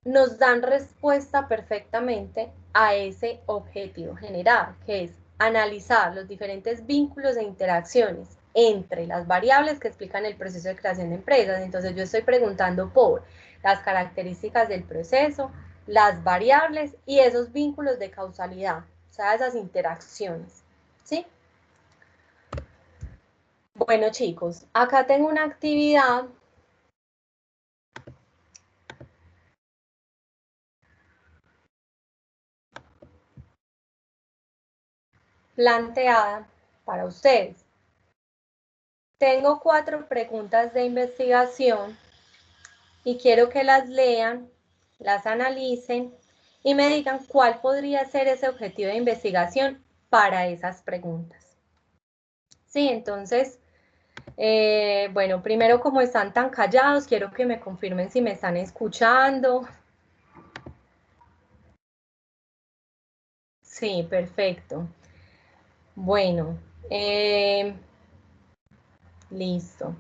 nos dan respuesta perfectamente a ese objetivo general, que es analizar los diferentes vínculos e interacciones entre las variables que explican el proceso de creación de empresas. Entonces yo estoy preguntando por las características del proceso, las variables y esos vínculos de causalidad, o sea, esas interacciones, ¿sí? Bueno, chicos, acá tengo una actividad planteada para ustedes. Tengo 4 preguntas de investigación y quiero que las lean, las analicen y me digan cuál podría ser ese objetivo de investigación para esas preguntas. Sí, entonces, bueno, primero, como están tan callados, quiero que me confirmen si me están escuchando. Sí, perfecto. Bueno, listo.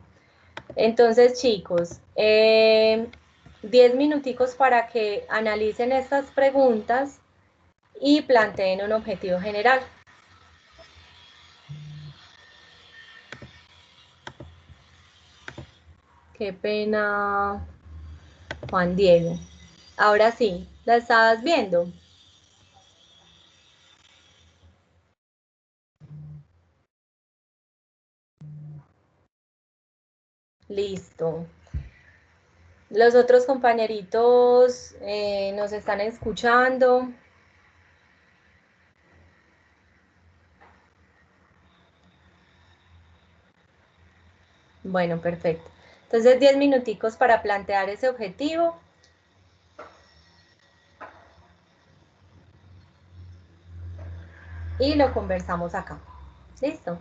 Entonces, chicos, 10 minuticos para que analicen estas preguntas y planteen un objetivo general. Qué pena, Juan Diego. Ahora sí, ¿la estabas viendo? Listo. Los otros compañeritos nos están escuchando. Bueno, perfecto. Entonces, 10 minuticos para plantear ese objetivo. Y lo conversamos acá. ¿Listo?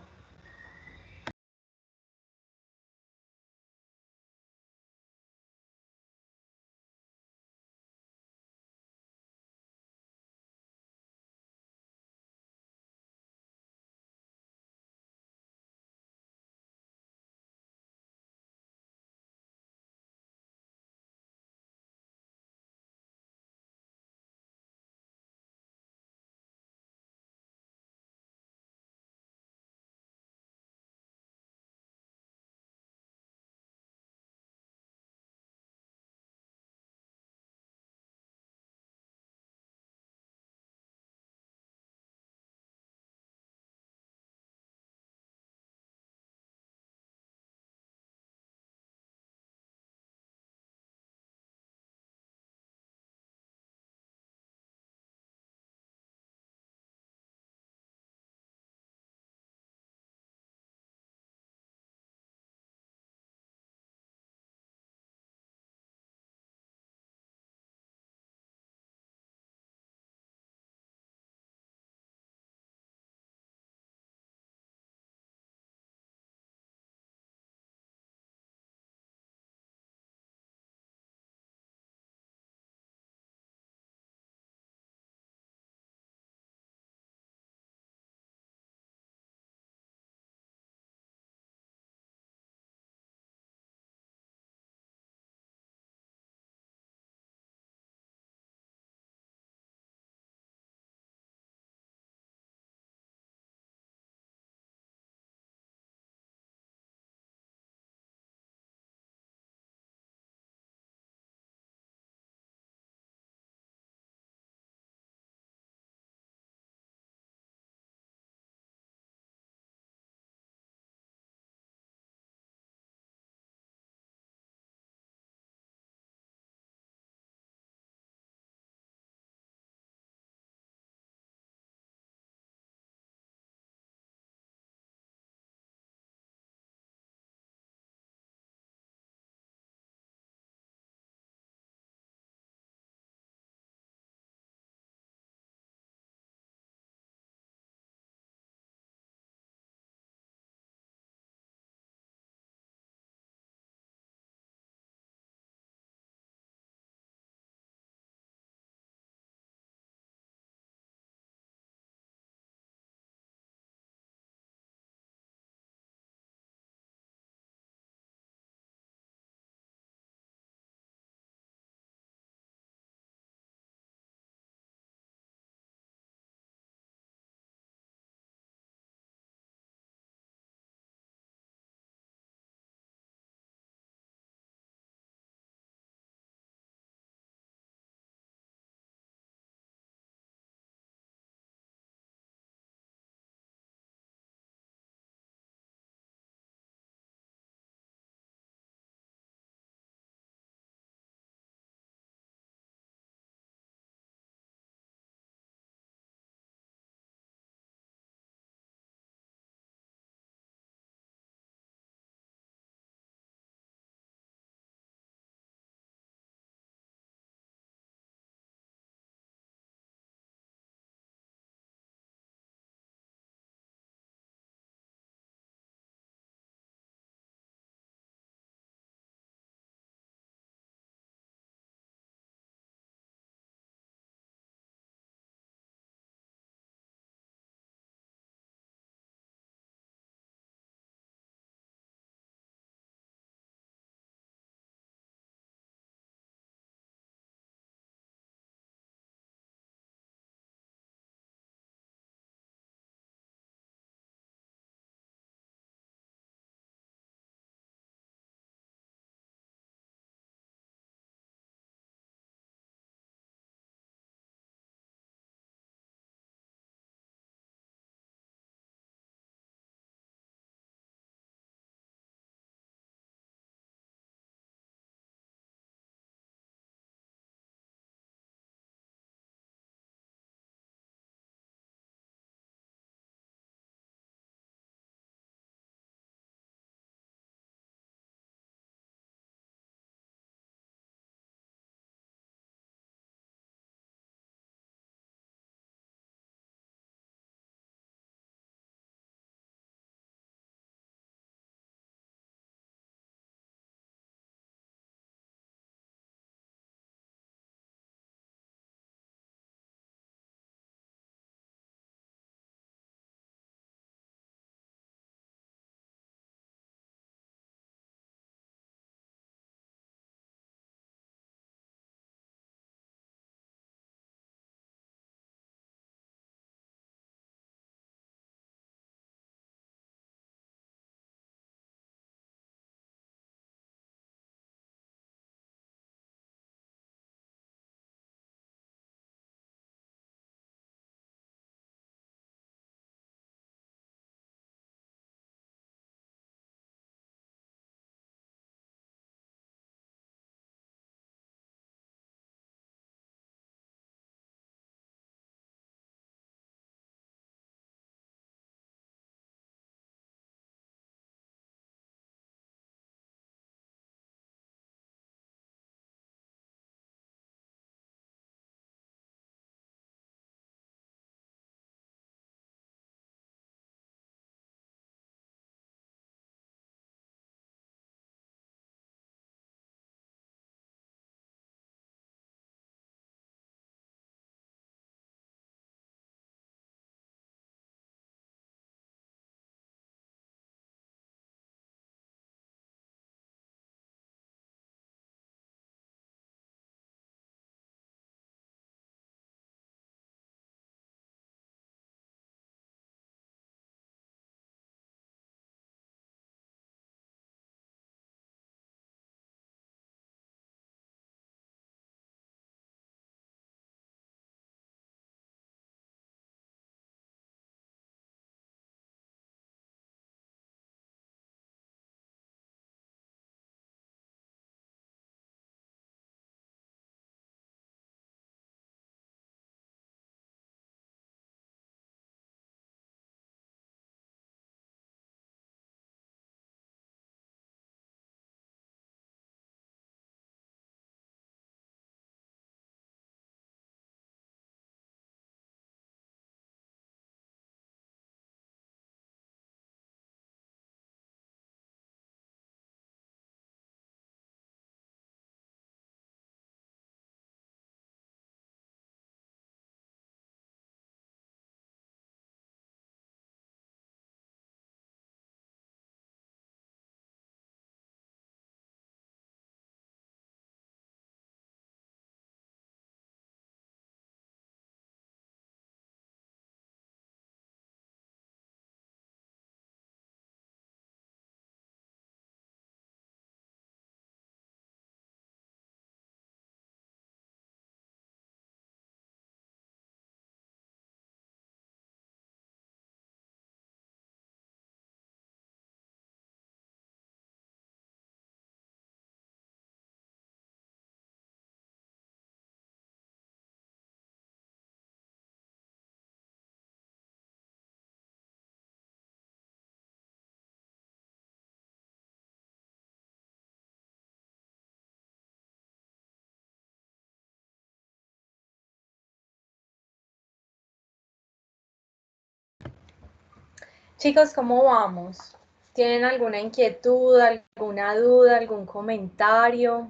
Chicos, ¿cómo vamos? ¿Tienen alguna inquietud, alguna duda, algún comentario?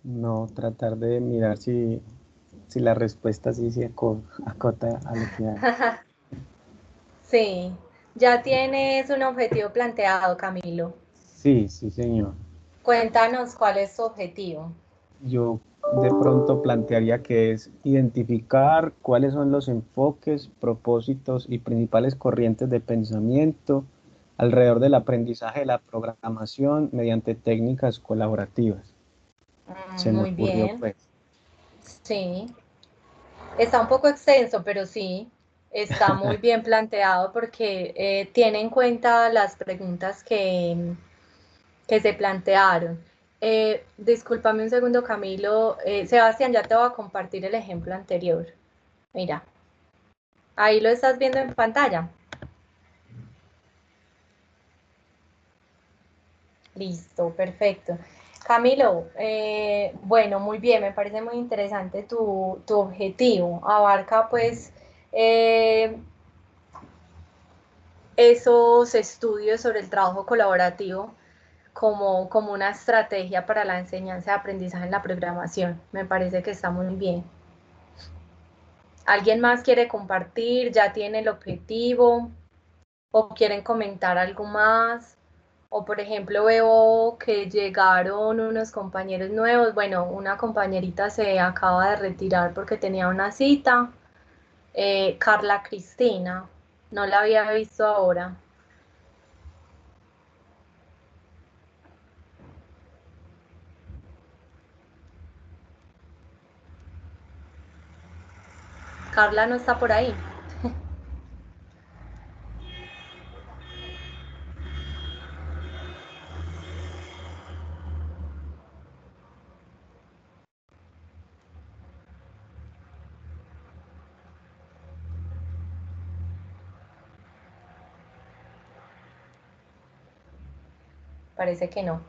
No, tratar de mirar si la respuesta sí se acota a lo que hay. Sí, ya tienes un objetivo planteado, Camilo. Sí, sí, señor. Cuéntanos cuál es tu objetivo. Yo de pronto plantearía que es identificar cuáles son los enfoques, propósitos y principales corrientes de pensamiento alrededor del aprendizaje de la programación mediante técnicas colaborativas. Se me Muy ocurrió, bien, pues. sí. Está un poco extenso, pero sí, está muy bien planteado porque tiene en cuenta las preguntas que se plantearon. Discúlpame un segundo, Camilo. Sebastián, ya te voy a compartir el ejemplo anterior. Mira, ahí lo estás viendo en pantalla. Listo, perfecto. Camilo, bueno, muy bien, me parece muy interesante tu objetivo. Abarca pues eh, esos estudios sobre el trabajo colaborativo como una estrategia para la enseñanza y aprendizaje en la programación. Me parece que está muy bien. ¿Alguien más quiere compartir? ¿Ya tiene el objetivo? ¿O quieren comentar algo más? O por ejemplo veo que llegaron unos compañeros nuevos. Bueno, una compañerita se acaba de retirar porque tenía una cita. Carla Cristina, no la había visto ahora. Carla no está por ahí. Parece que no.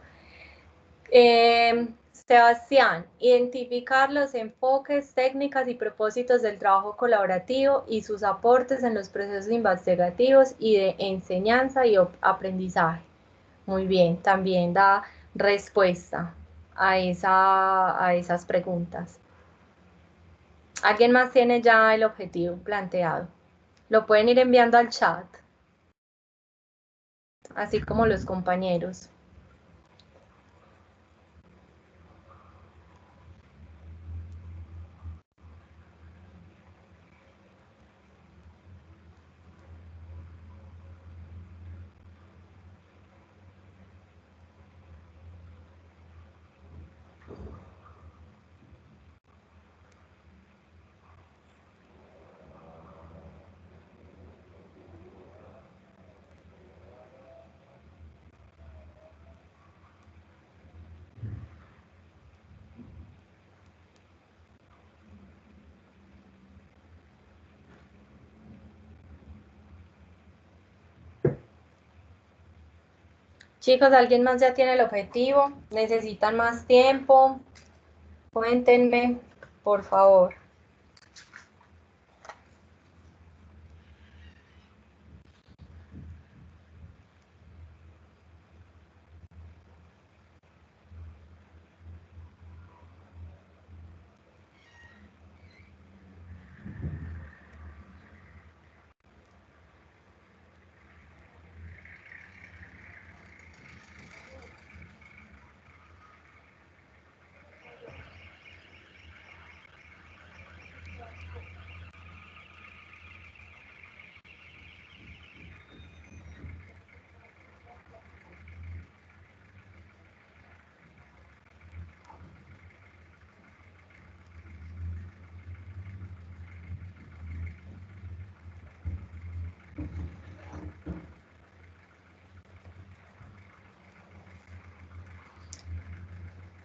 Sebastián, identificar los enfoques, técnicas y propósitos del trabajo colaborativo y sus aportes en los procesos investigativos y de enseñanza y aprendizaje. Muy bien, también da respuesta a esas preguntas. ¿Alguien más tiene ya el objetivo planteado? Lo pueden ir enviando al chat, así como los compañeros. Chicos, ¿alguien más ya tiene el objetivo? ¿Necesitan más tiempo? Cuéntenme, por favor.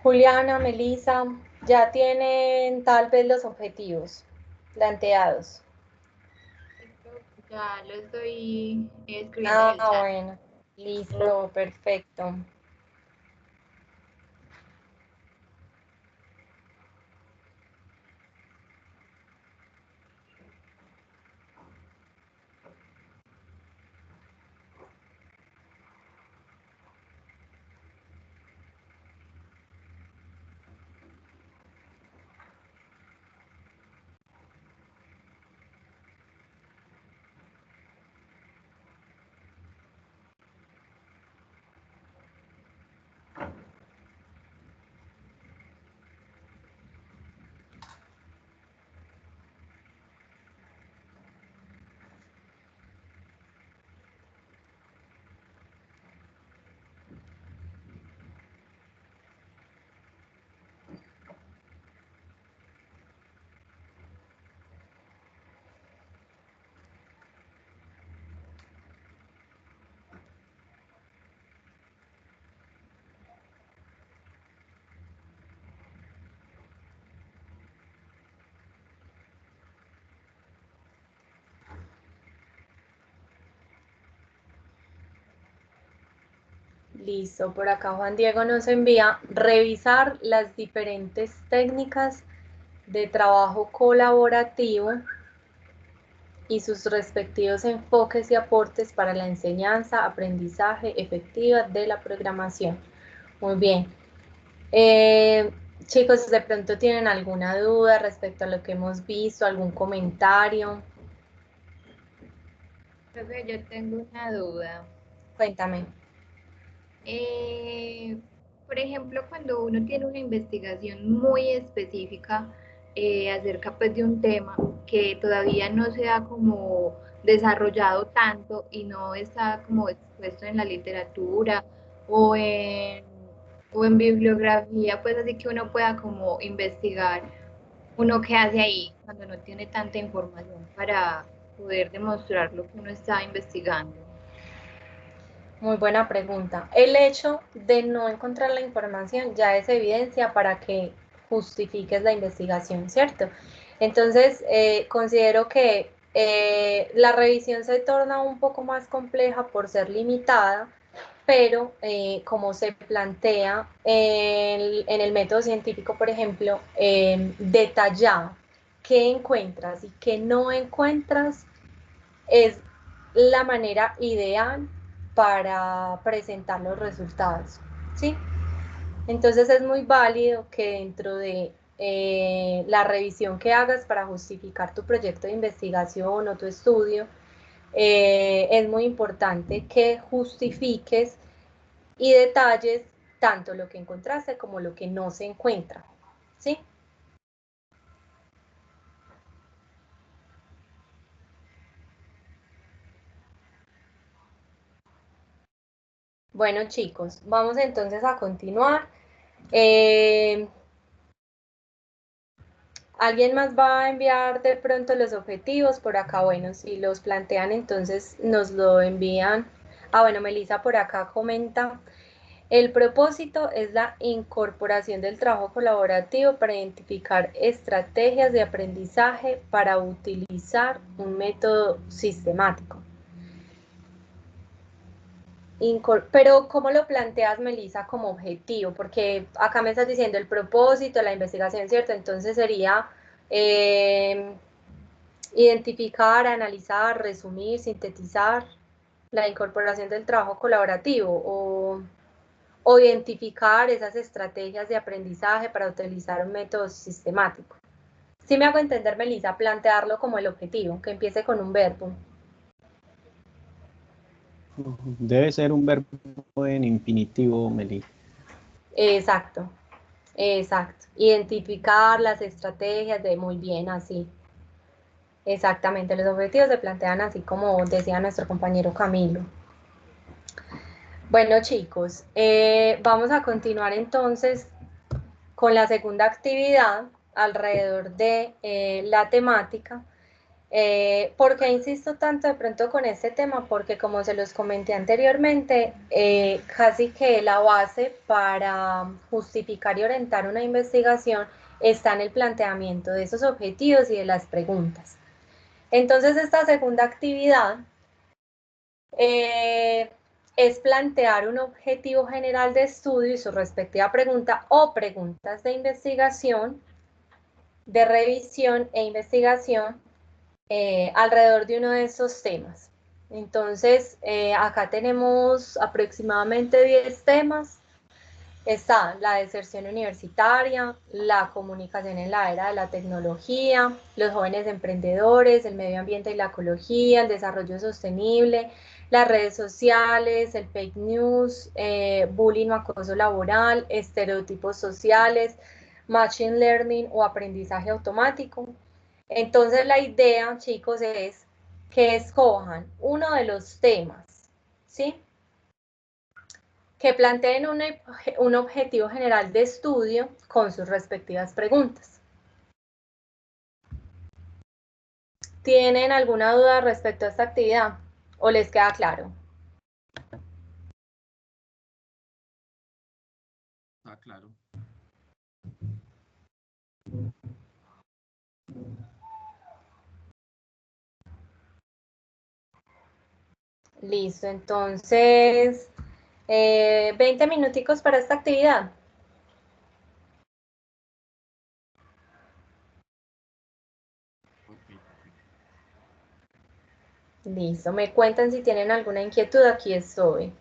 Juliana, Melissa, ya tienen tal vez los objetivos planteados. Ya lo estoy escribiendo en el chat. Bueno, listo, perfecto. Listo, por acá Juan Diego nos envía revisar las diferentes técnicas de trabajo colaborativo y sus respectivos enfoques y aportes para la enseñanza, aprendizaje efectiva de la programación. Muy bien. Chicos, de pronto tienen alguna duda respecto a lo que hemos visto, algún comentario. Profe, yo tengo una duda. Cuéntame. Por ejemplo, cuando uno tiene una investigación muy específica acerca pues, de un tema que todavía no se ha como desarrollado tanto y no está como expuesto en la literatura o en, o en bibliografía, pues así que uno pueda como investigar uno qué hace ahí cuando no tiene tanta información para poder demostrar lo que uno está investigando. Muy buena pregunta. El hecho de no encontrar la información ya es evidencia para que justifiques la investigación, ¿cierto? Entonces, considero que la revisión se torna un poco más compleja por ser limitada, pero como se plantea en el método científico, por ejemplo, detallar qué encuentras y qué no encuentras es la manera ideal para presentar los resultados, ¿sí? Entonces es muy válido que dentro de la revisión que hagas para justificar tu proyecto de investigación o tu estudio, es muy importante que justifiques y detalles tanto lo que encontraste como lo que no se encuentra, ¿sí? Bueno, chicos, vamos entonces a continuar. ¿Alguien más va a enviar de pronto los objetivos por acá? Bueno, si los plantean, entonces nos lo envían. Ah, bueno, Melissa por acá comenta. El propósito es la incorporación del trabajo colaborativo para identificar estrategias de aprendizaje para utilizar un método sistemático. Pero ¿cómo lo planteas, Melissa, como objetivo? Porque acá me estás diciendo el propósito, la investigación, ¿cierto? Entonces sería identificar, analizar, resumir, sintetizar la incorporación del trabajo colaborativo o identificar esas estrategias de aprendizaje para utilizar un método sistemático. Si me hago entender, Melissa, plantearlo como el objetivo, que empiece con un verbo. Debe ser un verbo en infinitivo, Meli. Exacto, exacto. Identificar las estrategias de muy bien, así. Exactamente, los objetivos se plantean así como decía nuestro compañero Camilo. Bueno, chicos, vamos a continuar entonces con la segunda actividad alrededor de la temática. ¿Por qué insisto tanto de pronto con este tema? Porque como se los comenté anteriormente, casi que la base para justificar y orientar una investigación está en el planteamiento de esos objetivos y de las preguntas. Entonces, esta segunda actividad es plantear un objetivo general de estudio y su respectiva pregunta o preguntas de investigación, de revisión e investigación alrededor de uno de esos temas. Entonces, acá tenemos aproximadamente 10 temas. Está la deserción universitaria, la comunicación en la era de la tecnología, los jóvenes emprendedores, el medio ambiente y la ecología, el desarrollo sostenible, las redes sociales, el fake news, bullying o acoso laboral, estereotipos sociales, machine learning o aprendizaje automático. Entonces la idea, chicos, es que escojan uno de los temas, ¿sí? Que planteen un objetivo general de estudio con sus respectivas preguntas. ¿Tienen alguna duda respecto a esta actividad o les queda claro? Está claro. Listo, entonces 20 minuticos para esta actividad. Ok. Listo, me cuentan si tienen alguna inquietud, aquí estoy.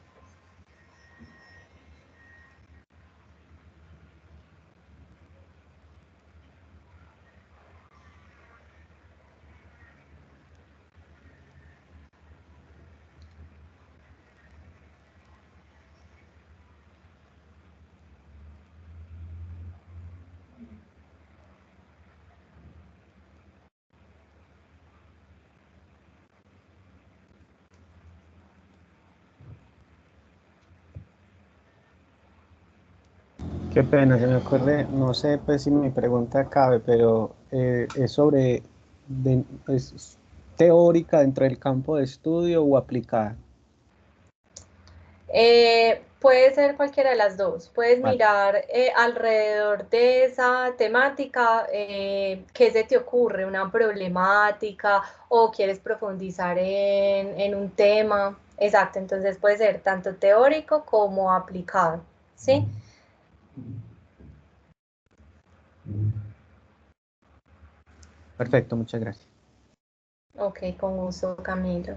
Qué pena, se me ocurre, no sé pues si mi pregunta cabe, pero es sobre, es teórica dentro del campo de estudio o aplicada. Puede ser cualquiera de las dos. Puedes Vale. mirar alrededor de esa temática, qué se te ocurre, una problemática o quieres profundizar en un tema. Exacto, entonces puede ser tanto teórico como aplicado, ¿sí? Perfecto, muchas gracias. Ok, con gusto, Camilo.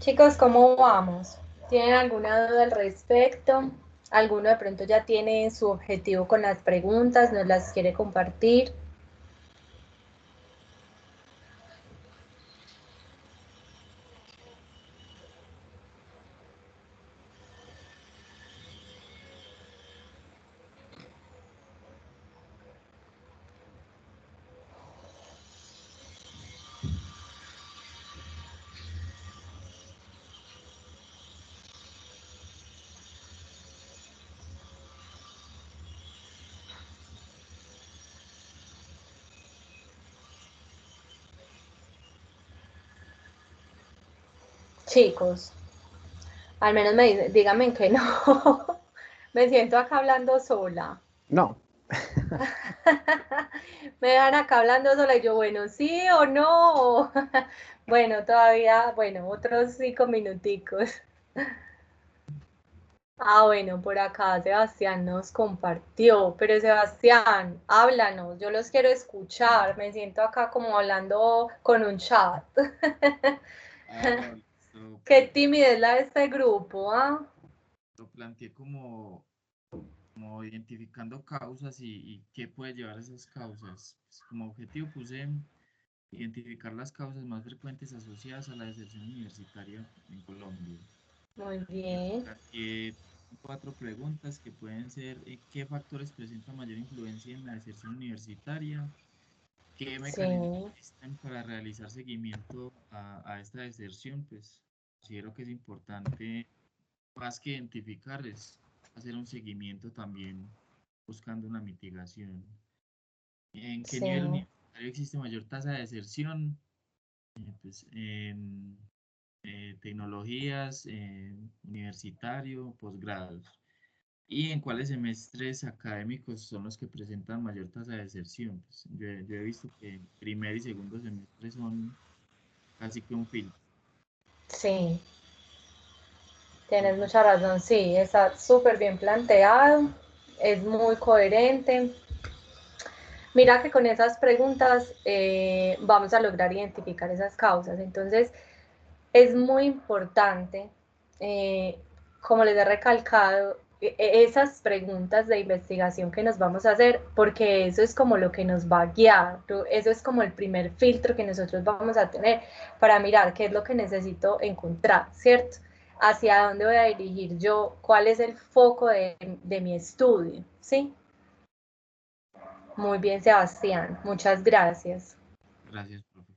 Chicos, ¿cómo vamos? ¿Tienen alguna duda al respecto? ¿Alguno de pronto ya tiene su objetivo con las preguntas? ¿Nos las quiere compartir? Chicos, al menos díganme que no. Me siento acá hablando sola. No. Me dejan acá hablando sola y yo, bueno, sí o no. Bueno, todavía, bueno, otros 5 minuticos. Bueno, por acá Sebastián nos compartió, pero Sebastián, háblanos, yo los quiero escuchar, me siento acá como hablando con un chat. Ah, listo, Qué pues, timidez la de este grupo, ¿ah? lo planteé como identificando causas y qué puede llevar a esas causas. Pues, como objetivo puse identificar las causas más frecuentes asociadas a la deserción universitaria en Colombia. Muy bien. Planteé 4 preguntas que pueden ser ¿qué factores presentan mayor influencia en la deserción universitaria? ¿Qué Sí, mecanismos existen para realizar seguimiento a esta deserción? Pues considero que es importante, más que identificar, es hacer un seguimiento también buscando una mitigación. ¿En qué sí, nivel universitario existe mayor tasa de deserción? Pues en tecnologías, universitario, posgrados. ¿Y en cuáles semestres académicos son los que presentan mayor tasa de deserción? Pues, yo he visto que primer y segundo semestre son casi que un filtro. sí. Tienes mucha razón, sí, está súper bien planteado, es muy coherente. Mira que con esas preguntas vamos a lograr identificar esas causas. Entonces, es muy importante, como les he recalcado, esas preguntas de investigación que nos vamos a hacer, porque eso es como lo que nos va a guiar, eso es como el primer filtro que nosotros vamos a tener para mirar qué es lo que necesito encontrar, ¿cierto? Hacia dónde voy a dirigir yo, cuál es el foco de mi estudio, ¿sí? Muy bien, Sebastián, muchas gracias. Gracias, profe.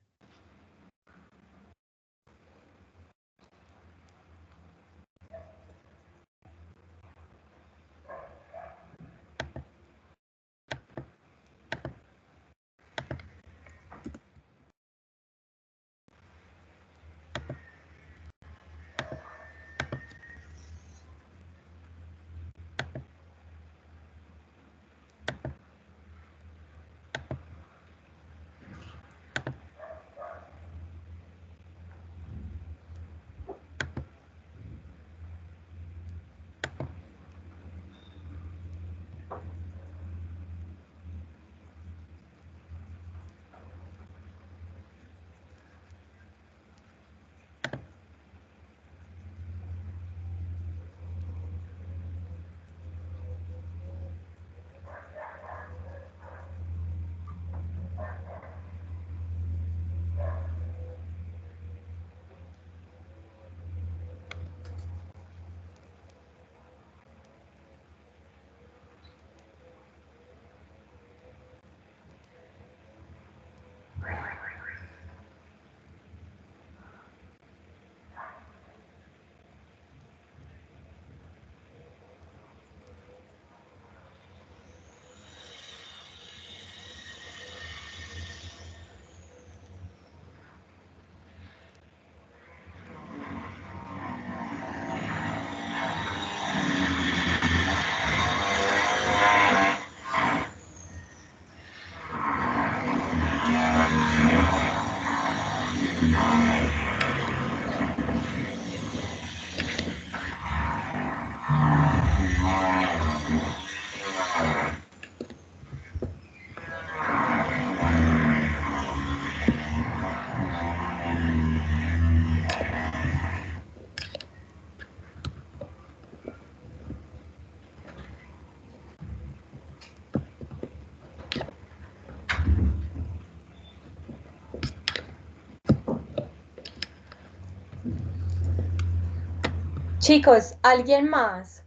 Chicos, ¿alguien más?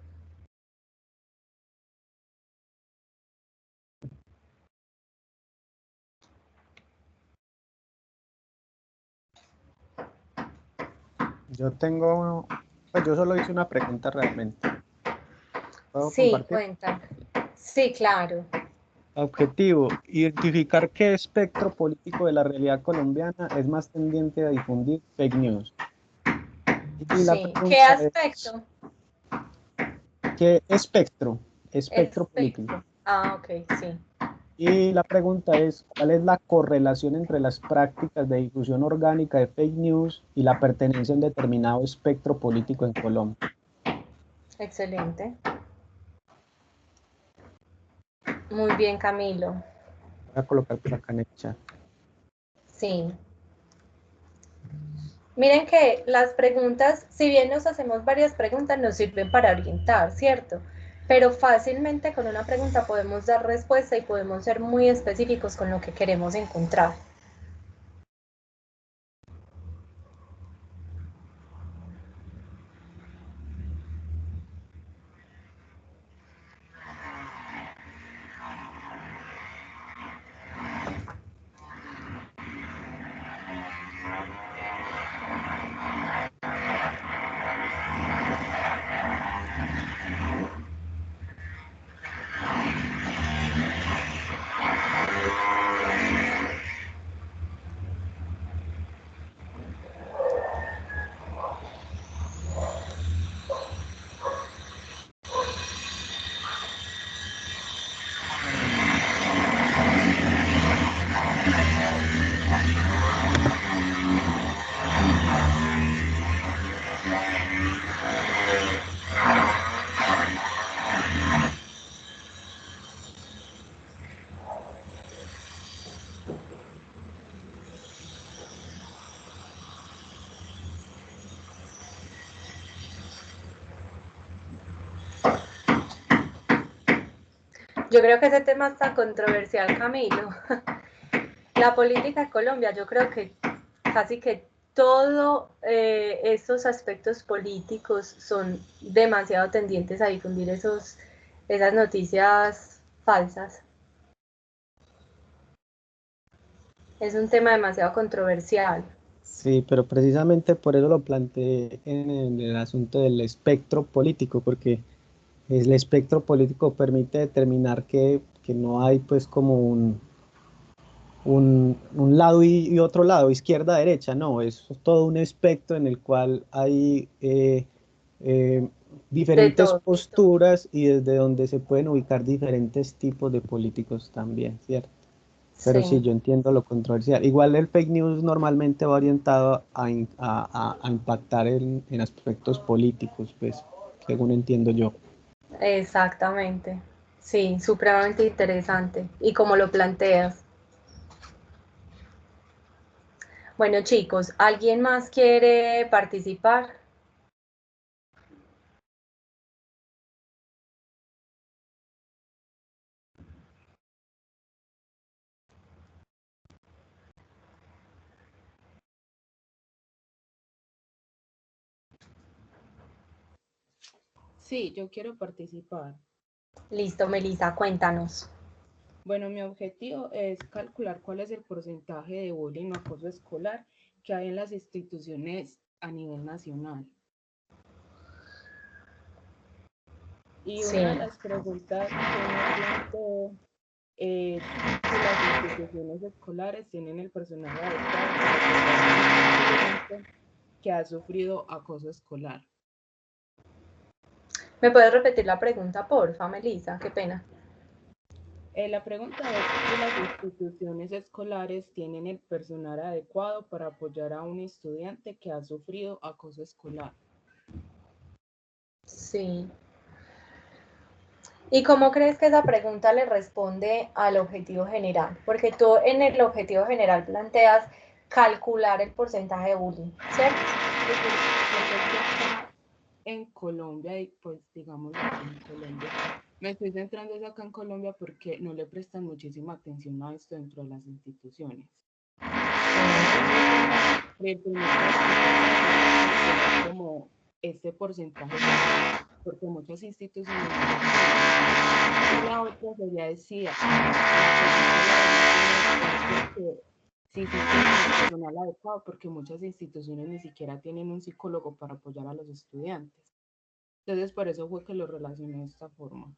Yo tengo, pues yo solo hice una pregunta realmente. ¿Puedo Sí, compartir? cuentan. Sí, claro. Objetivo, identificar qué espectro político de la realidad colombiana es más tendiente a difundir fake news. Y la Sí. ¿Qué pregunta es, aspecto? ¿qué espectro político? Espectro. Ah, ok, sí. Y la pregunta es, ¿cuál es la correlación entre las prácticas de difusión orgánica de fake news y la pertenencia a un determinado espectro político en Colombia? Excelente. Muy bien, Camilo. Voy a colocar por acá en el chat. Sí. Miren que las preguntas, si bien nos hacemos varias preguntas, nos sirven para orientar, ¿cierto? Pero fácilmente con una pregunta podemos dar respuesta y podemos ser muy específicos con lo que queremos encontrar. Yo creo que ese tema es tan controversial, Camilo. La política de Colombia, yo creo que casi que todos estos aspectos políticos son demasiado tendientes a difundir esas noticias falsas. Es un tema demasiado controversial. Sí, pero precisamente por eso lo planteé en el asunto del espectro político, porque el espectro político permite determinar que no hay pues como un lado y otro lado, izquierda, derecha, no, es todo un espectro en el cual hay De diferentes todo. posturas y desde donde se pueden ubicar diferentes tipos de políticos también, ¿cierto? Pero sí, Sí, yo entiendo lo controversial. Igual el fake news normalmente va orientado a impactar en aspectos políticos, pues, según entiendo yo. exactamente. Sí, supremamente interesante. Y como lo planteas. Bueno, chicos, ¿alguien más quiere participar? Sí, yo quiero participar. Listo, Melissa, cuéntanos. Bueno, mi objetivo es calcular cuál es el porcentaje de bullying o acoso escolar que hay en las instituciones a nivel nacional. Y Sí, una de las preguntas que me planteo es si las instituciones escolares tienen el personal adecuado para apoyar a un estudiante que ha sufrido acoso escolar. ¿me puedes repetir la pregunta, porfa, Melissa? Qué pena. La pregunta es si las instituciones escolares tienen el personal adecuado para apoyar a un estudiante que ha sufrido acoso escolar. Sí. ¿Y cómo crees que esa pregunta le responde al objetivo general? Porque tú en el objetivo general planteas calcular el porcentaje de bullying, ¿cierto? Yo sé que acá en Colombia, y pues digamos aquí en Colombia, me estoy centrando es acá en Colombia porque no le prestan muchísima atención a esto dentro de las instituciones. El primer paso es calcular como este porcentaje, porque muchas instituciones, y la otra sería decir, sí, tienen personal adecuado, porque muchas instituciones ni siquiera tienen un psicólogo para apoyar a los estudiantes. Entonces, por eso fue que lo relacioné de esta forma.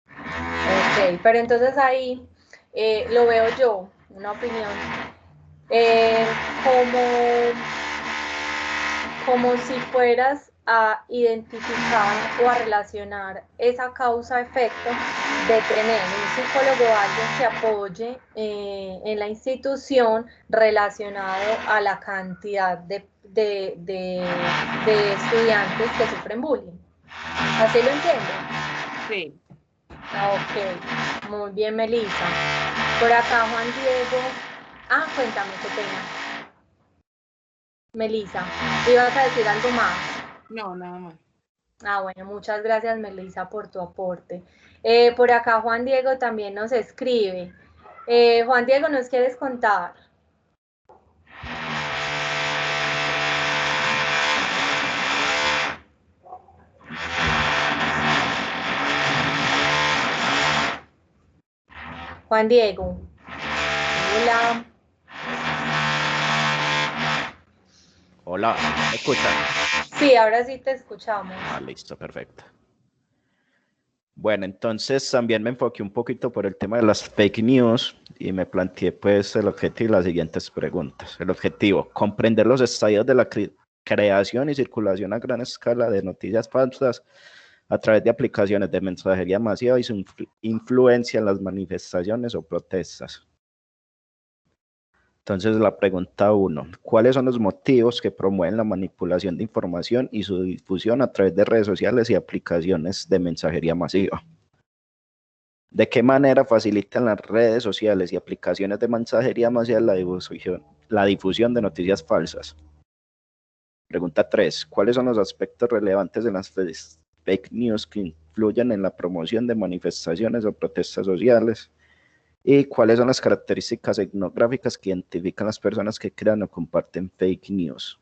Ok, pero entonces ahí lo veo yo, una opinión, como si fueras a identificar o a relacionar esa causa-efecto de tener un psicólogo o alguien que apoye en la institución relacionado a la cantidad de estudiantes que sufren bullying. ¿Así lo entiendo? Sí. Ok, muy bien, Melissa. Por acá, Juan Diego. Cuéntame, qué pena. Melissa, ¿ibas a decir algo más? No, nada más. Bueno, muchas gracias, Melissa, por tu aporte. Por acá, Juan Diego también nos escribe. Juan Diego, ¿nos quieres contar? Juan Diego. Hola. Hola, ¿me escuchan? Sí, ahora sí te escuchamos. Listo, perfecto. Bueno, entonces también me enfoqué un poquito por el tema de las fake news y me planteé pues el objetivo y las siguientes preguntas. El objetivo, comprender los estadios de la creación y circulación a gran escala de noticias falsas a través de aplicaciones de mensajería masiva y su influencia en las manifestaciones o protestas. Entonces la pregunta 1, ¿cuáles son los motivos que promueven la manipulación de información y su difusión a través de redes sociales y aplicaciones de mensajería masiva? ¿De qué manera facilitan las redes sociales y aplicaciones de mensajería masiva la difusión de noticias falsas? Pregunta 3, ¿cuáles son los aspectos relevantes de las fake news que influyen en la promoción de manifestaciones o protestas sociales? ¿Y cuáles son las características etnográficas que identifican las personas que crean o comparten fake news?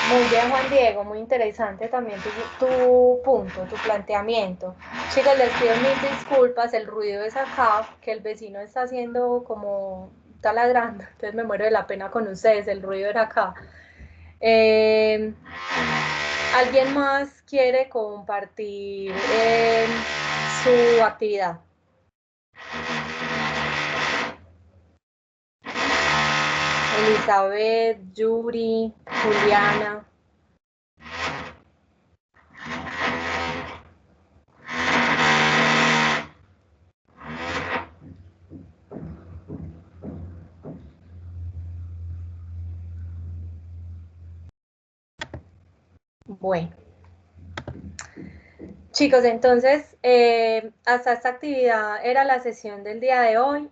Muy bien, Juan Diego, muy interesante también tu punto, tu planteamiento. Chicos, les pido mil disculpas, el ruido es acá, que el vecino está haciendo como taladrando, entonces me muero de la pena con ustedes, el ruido era acá. ¿Alguien más quiere compartir su actividad? Elizabeth, Yuri, Juliana. Bueno. Chicos, entonces, hasta esta actividad era la sesión del día de hoy.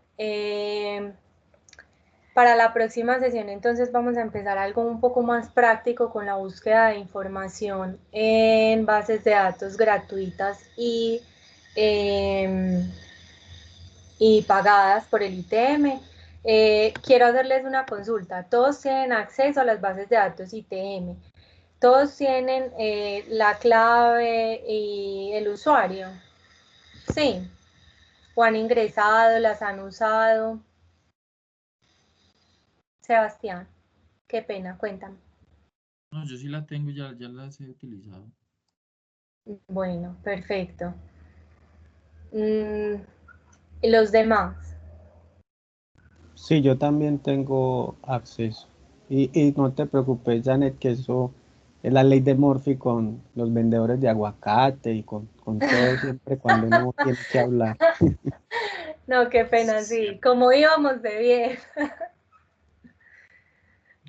Para la próxima sesión, entonces, vamos a empezar algo un poco más práctico con la búsqueda de información en bases de datos gratuitas y pagadas por el ITM. Quiero hacerles una consulta. Todos tienen acceso a las bases de datos ITM. Todos tienen la clave y el usuario. Sí. ¿O han ingresado, las han usado? Sebastián, qué pena, cuéntame. No, yo sí la tengo, ya las he utilizado. Bueno, perfecto. ¿Y los demás? Sí, yo también tengo acceso. Y no te preocupes, Janet, que eso es la ley de Murphy con los vendedores de aguacate y con todo siempre cuando uno tiene que hablar. No, qué pena, sí. Como íbamos de bien.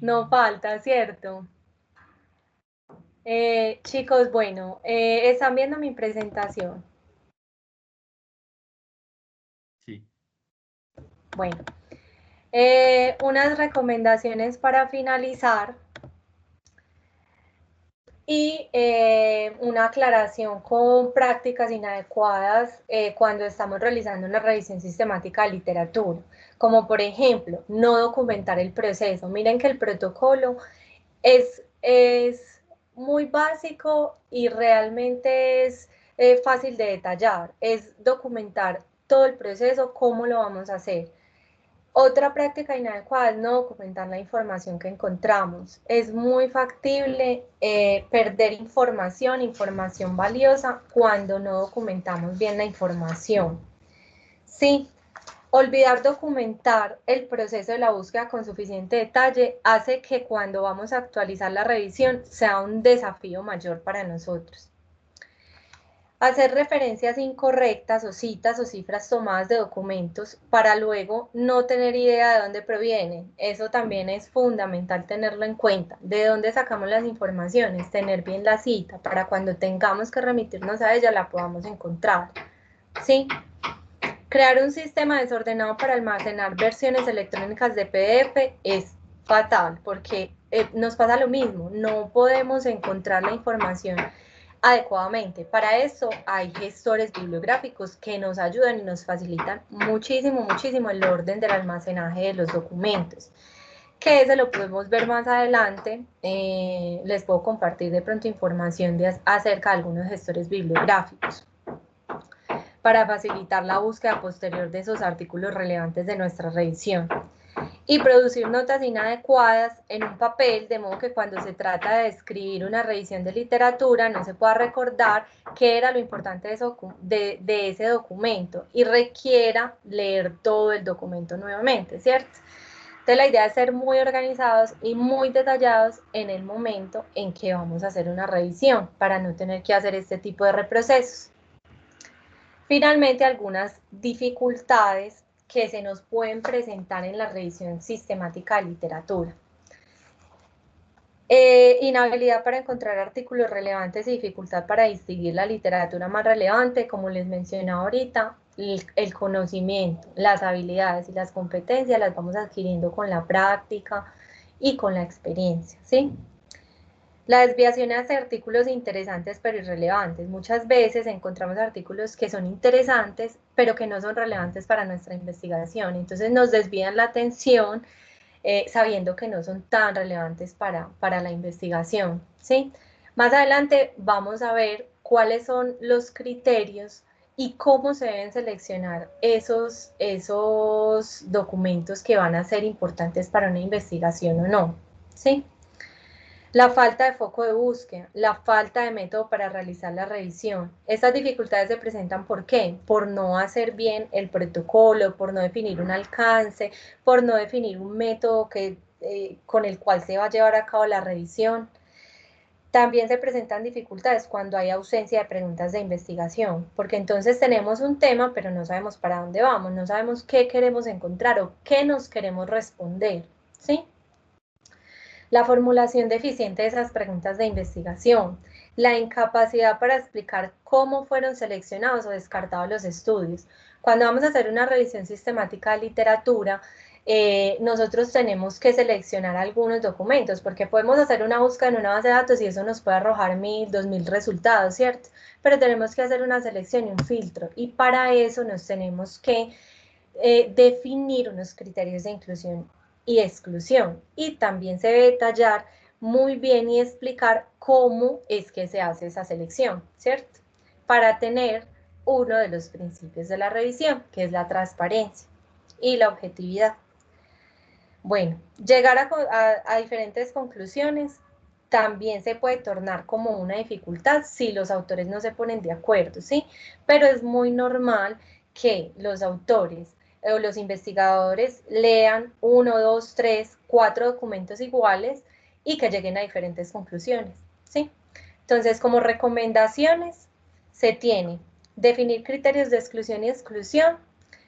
No falta, ¿cierto? Chicos, bueno, ¿están viendo mi presentación? Sí. Bueno, unas recomendaciones para finalizar. Y una aclaración con prácticas inadecuadas cuando estamos realizando una revisión sistemática de literatura, como por ejemplo, no documentar el proceso. Miren que el protocolo es muy básico y realmente es fácil de detallar, es documentar todo el proceso, cómo lo vamos a hacer. Otra práctica inadecuada es no documentar la información que encontramos. Es muy factible perder información valiosa cuando no documentamos bien la información. Sí, olvidar documentar el proceso de la búsqueda con suficiente detalle hace que cuando vamos a actualizar la revisión sea un desafío mayor para nosotros. Hacer referencias incorrectas o citas o cifras tomadas de documentos para luego no tener idea de dónde provienen. Eso también es fundamental tenerlo en cuenta. ¿De dónde sacamos las informaciones? Tener bien la cita para cuando tengamos que remitirnos a ella la podamos encontrar. ¿Sí? Crear un sistema desordenado para almacenar versiones electrónicas de PDF es fatal porque nos pasa lo mismo. No podemos encontrar la información adecuadamente. Para eso hay gestores bibliográficos que nos ayudan y nos facilitan muchísimo el orden del almacenaje de los documentos, que eso lo podemos ver más adelante. Les puedo compartir de pronto información acerca de algunos gestores bibliográficos para facilitar la búsqueda posterior de esos artículos relevantes de nuestra revisión. Y producir notas inadecuadas en un papel, de modo que cuando se trata de escribir una revisión de literatura no se pueda recordar qué era lo importante de ese documento y requiera leer todo el documento nuevamente, ¿cierto? Entonces la idea es ser muy organizados y muy detallados en el momento en que vamos a hacer una revisión para no tener que hacer este tipo de reprocesos. Finalmente, algunas dificultades que se nos pueden presentar en la revisión sistemática de literatura. Inhabilidad para encontrar artículos relevantes y dificultad para distinguir la literatura más relevante, como les mencionaba ahorita. El conocimiento, las habilidades y las competencias las vamos adquiriendo con la práctica y con la experiencia, ¿sí? La desviación hacia artículos interesantes pero irrelevantes. Muchas veces encontramos artículos que son interesantes pero que no son relevantes para nuestra investigación. Entonces nos desvían la atención sabiendo que no son tan relevantes para la investigación, ¿sí? Más adelante vamos a ver cuáles son los criterios y cómo se deben seleccionar esos documentos que van a ser importantes para una investigación o no, ¿sí? La falta de foco de búsqueda, la falta de método para realizar la revisión. Estas dificultades se presentan ¿por qué? Por no hacer bien el protocolo, por no definir un alcance, por no definir un método con el cual se va a llevar a cabo la revisión. También se presentan dificultades cuando hay ausencia de preguntas de investigación, porque entonces tenemos un tema, pero no sabemos para dónde vamos, no sabemos qué queremos encontrar o qué nos queremos responder, ¿sí? La formulación deficiente de esas preguntas de investigación, la incapacidad para explicar cómo fueron seleccionados o descartados los estudios. Cuando vamos a hacer una revisión sistemática de literatura, nosotros tenemos que seleccionar algunos documentos, porque podemos hacer una búsqueda en una base de datos y eso nos puede arrojar 1000, 2000 resultados, ¿cierto? Pero tenemos que hacer una selección y un filtro, y para eso nos tenemos que definir unos criterios de inclusión y exclusión, y también se debe detallar muy bien y explicar cómo es que se hace esa selección, ¿cierto? Para tener uno de los principios de la revisión, que es la transparencia y la objetividad. Bueno, llegar a diferentes conclusiones también se puede tornar como una dificultad si los autores no se ponen de acuerdo, ¿sí? Pero es muy normal que los autores o los investigadores lean 1, 2, 3, 4 documentos iguales y que lleguen a diferentes conclusiones, ¿sí? Entonces, como recomendaciones, se tiene definir criterios de exclusión y exclusión,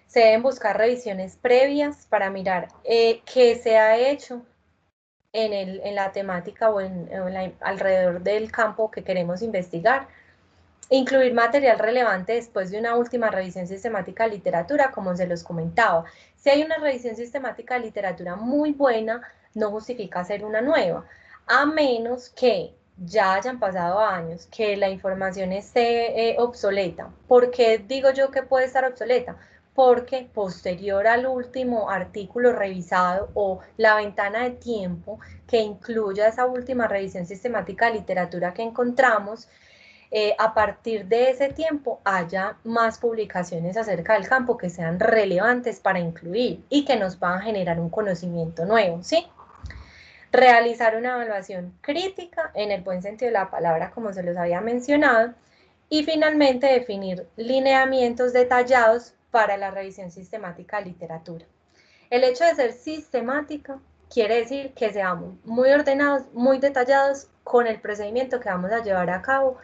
se deben buscar revisiones previas para mirar qué se ha hecho en la temática o alrededor del campo que queremos investigar. Incluir material relevante después de una última revisión sistemática de literatura, como se los comentaba. Si hay una revisión sistemática de literatura muy buena, no justifica hacer una nueva, a menos que ya hayan pasado años, que la información esté obsoleta. ¿Por qué digo yo que puede estar obsoleta? Porque posterior al último artículo revisado o la ventana de tiempo que incluya esa última revisión sistemática de literatura que encontramos, a partir de ese tiempo haya más publicaciones acerca del campo que sean relevantes para incluir y que nos puedan generar un conocimiento nuevo, ¿sí? Realizar una evaluación crítica en el buen sentido de la palabra, como se los había mencionado, y finalmente definir lineamientos detallados para la revisión sistemática de literatura. El hecho de ser sistemática quiere decir que seamos muy ordenados, muy detallados con el procedimiento que vamos a llevar a cabo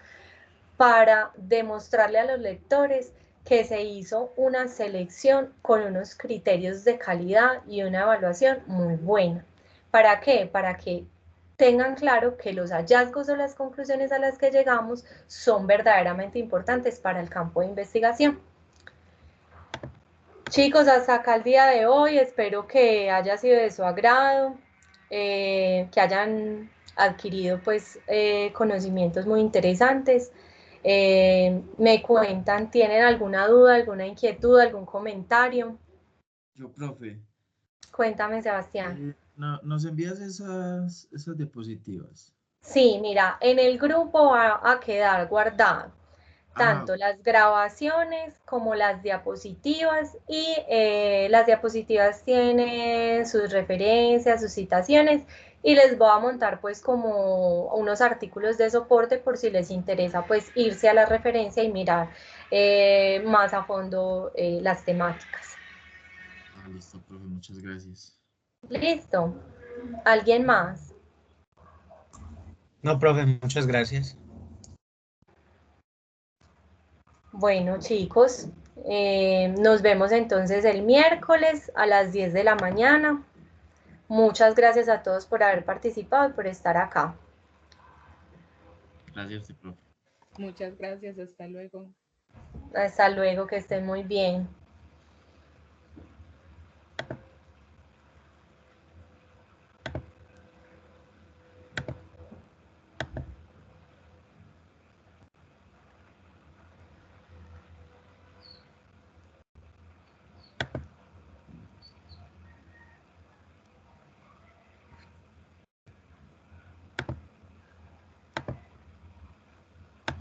para demostrarle a los lectores que se hizo una selección con unos criterios de calidad y una evaluación muy buena. ¿Para qué? Para que tengan claro que los hallazgos o las conclusiones a las que llegamos son verdaderamente importantes para el campo de investigación. Chicos, hasta acá el día de hoy, espero que haya sido de su agrado, que hayan adquirido pues conocimientos muy interesantes. Me cuentan, ¿tienen alguna duda, alguna inquietud, algún comentario? Yo, profe. Cuéntame, Sebastián. ¿Nos envías esas diapositivas? Sí, mira, en el grupo va a quedar guardado tanto las grabaciones como las diapositivas, y las diapositivas tienen sus referencias, sus citaciones, y les voy a montar pues como unos artículos de soporte por si les interesa pues irse a la referencia y mirar más a fondo las temáticas. Listo, profe, muchas gracias. Listo. ¿Alguien más? No, profe, muchas gracias. Bueno, chicos, nos vemos entonces el miércoles a las 10 de la mañana. Muchas gracias a todos por haber participado y por estar acá. Gracias, profe. Muchas gracias, hasta luego. Hasta luego, que estén muy bien.